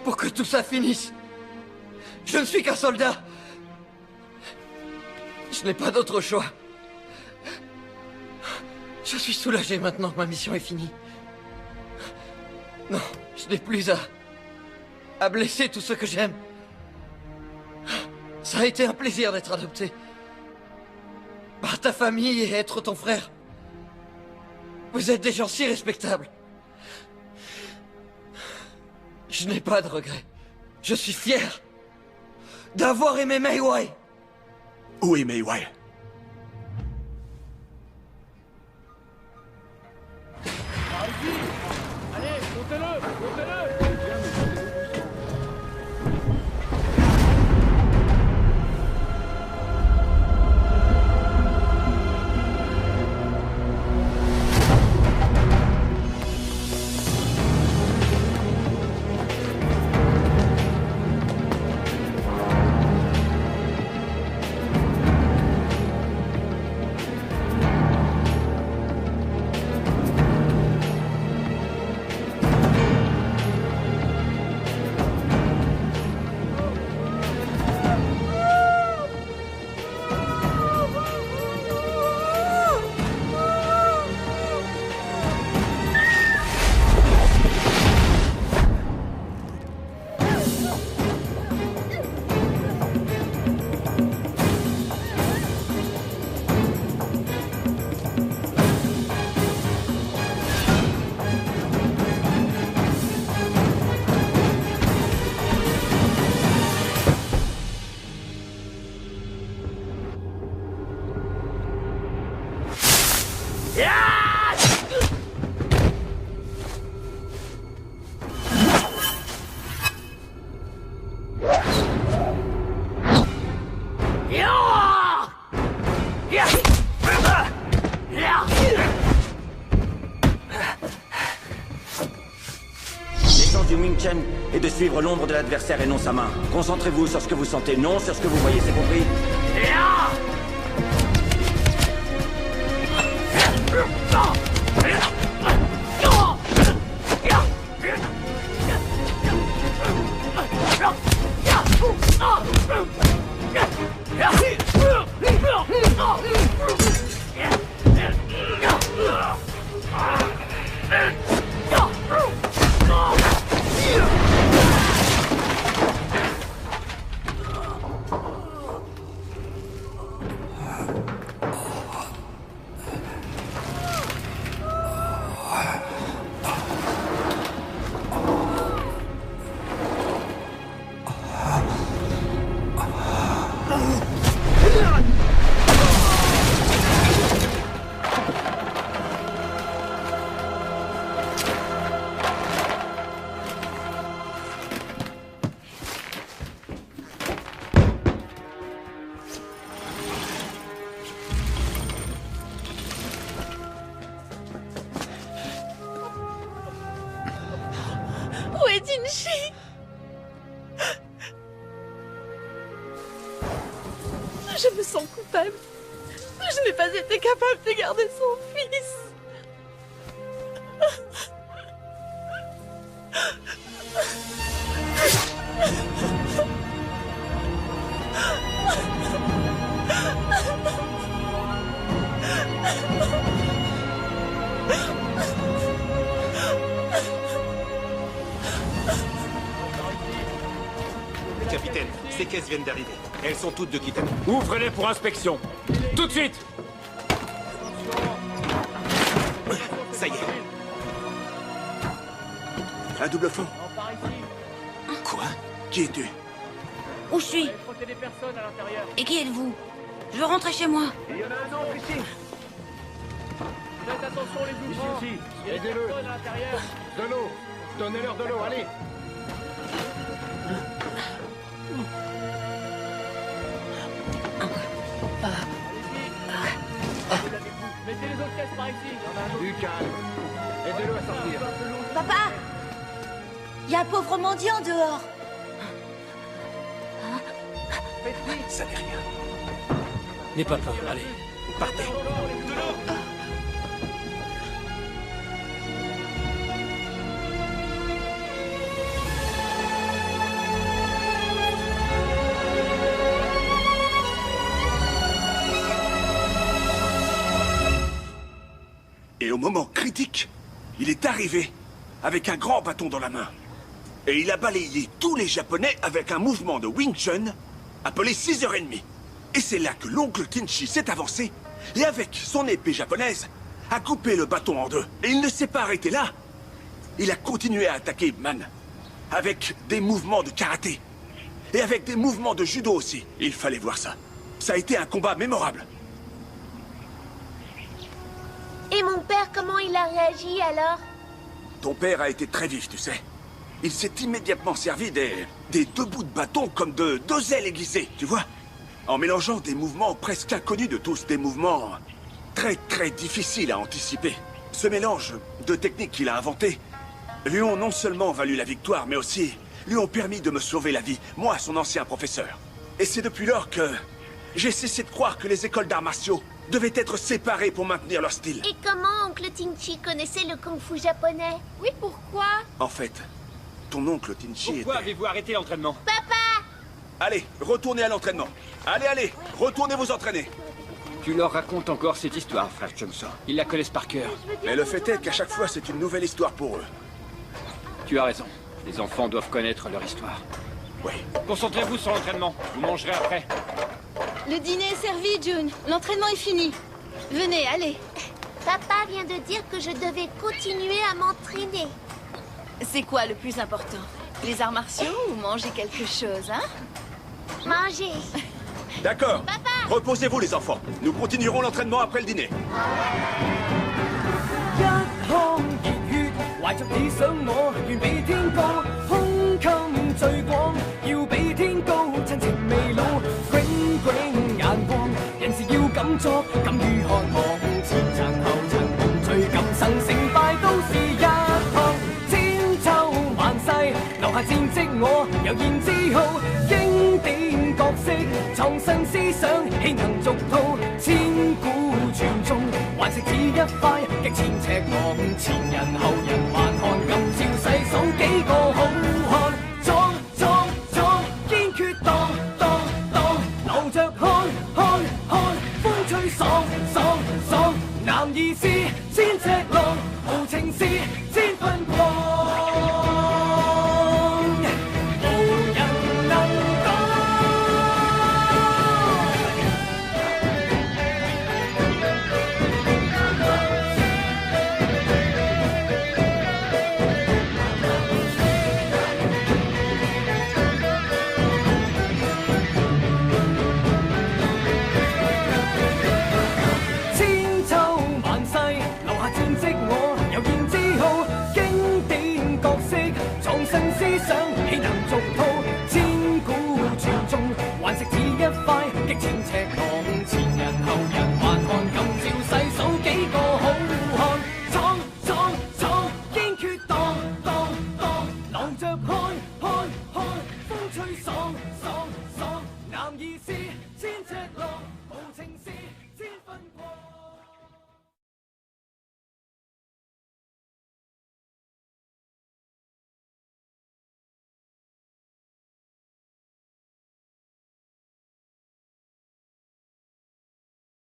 Speaker 8: Pour que tout ça finisse. Je ne suis qu'un soldat. Je n'ai pas d'autre choix. Je suis soulagé maintenant que ma mission est finie. Non, je n'ai plus à blesser tous ceux que j'aime. Ça a été un plaisir d'être adopté. Par ta famille et être ton frère. Vous êtes des gens si respectables. Je n'ai pas de regrets. Je suis fier d'avoir aimé Mei Wei.
Speaker 12: Où est Mei Wei?
Speaker 9: Allez, montez-le, montez-le.
Speaker 2: Chen est de suivre l'ombre de l'adversaire et non sa main. Concentrez-vous sur ce que vous sentez, non sur ce que vous voyez, c'est compris?
Speaker 6: Où est Tinchi? Je me sens coupable. Je n'ai pas été capable de garder son fils.
Speaker 1: Capitaine, ces caisses viennent d'arriver. Elles sont toutes de Kitano.
Speaker 18: Ouvrez-les pour inspection. Tout de suite.
Speaker 1: Ça y est.
Speaker 12: Un double fond.
Speaker 1: Quoi?
Speaker 12: Qui es-tu?
Speaker 4: Où je suis? Et qui êtes-vous? Je veux rentrer chez moi.
Speaker 9: Il y en a un autre ici. Faites attention les ouvrants. Il y a des personnes à l'intérieur. De l'eau. Donnez-leur de l'eau, allez. Mettez les autres caisses par ici. Du calme. Aidez-le à sortir.
Speaker 20: Papa! Il y a un pauvre mendiant dehors.
Speaker 1: Ça n'est rien.
Speaker 14: N'aie pas peur, allez.
Speaker 1: Partez.
Speaker 12: Et au moment critique, il est arrivé avec un grand bâton dans la main. Et il a balayé tous les Japonais avec un mouvement de Wing Chun appelé 6h30. Et c'est là que l'oncle Tinchi s'est avancé et avec son épée japonaise a coupé le bâton en deux. Et il ne s'est pas arrêté là. Il a continué à attaquer Ip Man avec des mouvements de karaté et avec des mouvements de judo aussi. Il fallait voir ça. Ça a été un combat mémorable.
Speaker 21: Et mon père, comment il a réagi alors?
Speaker 12: Ton père a été très vif, tu sais. Il s'est immédiatement servi des deux bouts de bâton comme de deux ailes aiguisées, tu vois? En mélangeant des mouvements presque inconnus de tous, des mouvements très difficiles à anticiper. Ce mélange de techniques qu'il a inventé lui ont non seulement valu la victoire, mais aussi lui ont permis de me sauver la vie, moi, son ancien professeur. Et c'est depuis lors que j'ai cessé de croire que les écoles d'arts martiaux devaient être séparées pour maintenir leur style.
Speaker 21: Et comment oncle Tinchi connaissait le kung-fu japonais? Oui, pourquoi?
Speaker 12: En fait, ton oncle Tinchi
Speaker 18: Pourquoi avez-vous arrêté l'entraînement?
Speaker 21: Papa!
Speaker 12: Allez, retournez à l'entraînement. Allez, retournez vous entraîner.
Speaker 11: Tu leur racontes encore cette histoire, frère Johnson. Ils la connaissent par cœur.
Speaker 12: Mais le fait est qu'à chaque fois, c'est une nouvelle histoire pour eux.
Speaker 11: Tu as raison. Les enfants doivent connaître leur histoire.
Speaker 12: Oui.
Speaker 18: Concentrez-vous sur l'entraînement. Vous mangerez après.
Speaker 3: Le dîner est servi, June. L'entraînement est fini. Venez, allez.
Speaker 21: Papa vient de dire que je devais continuer à m'entraîner.
Speaker 3: C'est quoi le plus important? Les arts martiaux ou manger quelque chose, hein?
Speaker 21: Manger.
Speaker 12: D'accord. Reposez-vous, les enfants. Nous continuerons l'entraînement après le dîner.
Speaker 9: 懷着理想我願比天高，胸襟最廣，要比天高，親情未老，炯炯眼光，人事要敢作，敢於渴望，前塵後塵共聚，今生成敗都是一趟，千秋萬世。我悠然自豪，經典角色創新思想，豈能俗套？千古傳頌，還食似一塊極前赤昂，前人後人還看，今朝細數幾個好漢，壯壯壯，堅決當當當，留着看看看，風吹爽爽爽，男兒是千尺浪，豪情是千分狂。豈能俗套？千古傳頌，還食似一塊極前赤昂，前人後人還看，今朝細數幾個好漢，闖闖闖，堅決當當當，留着看看看，風吹爽爽。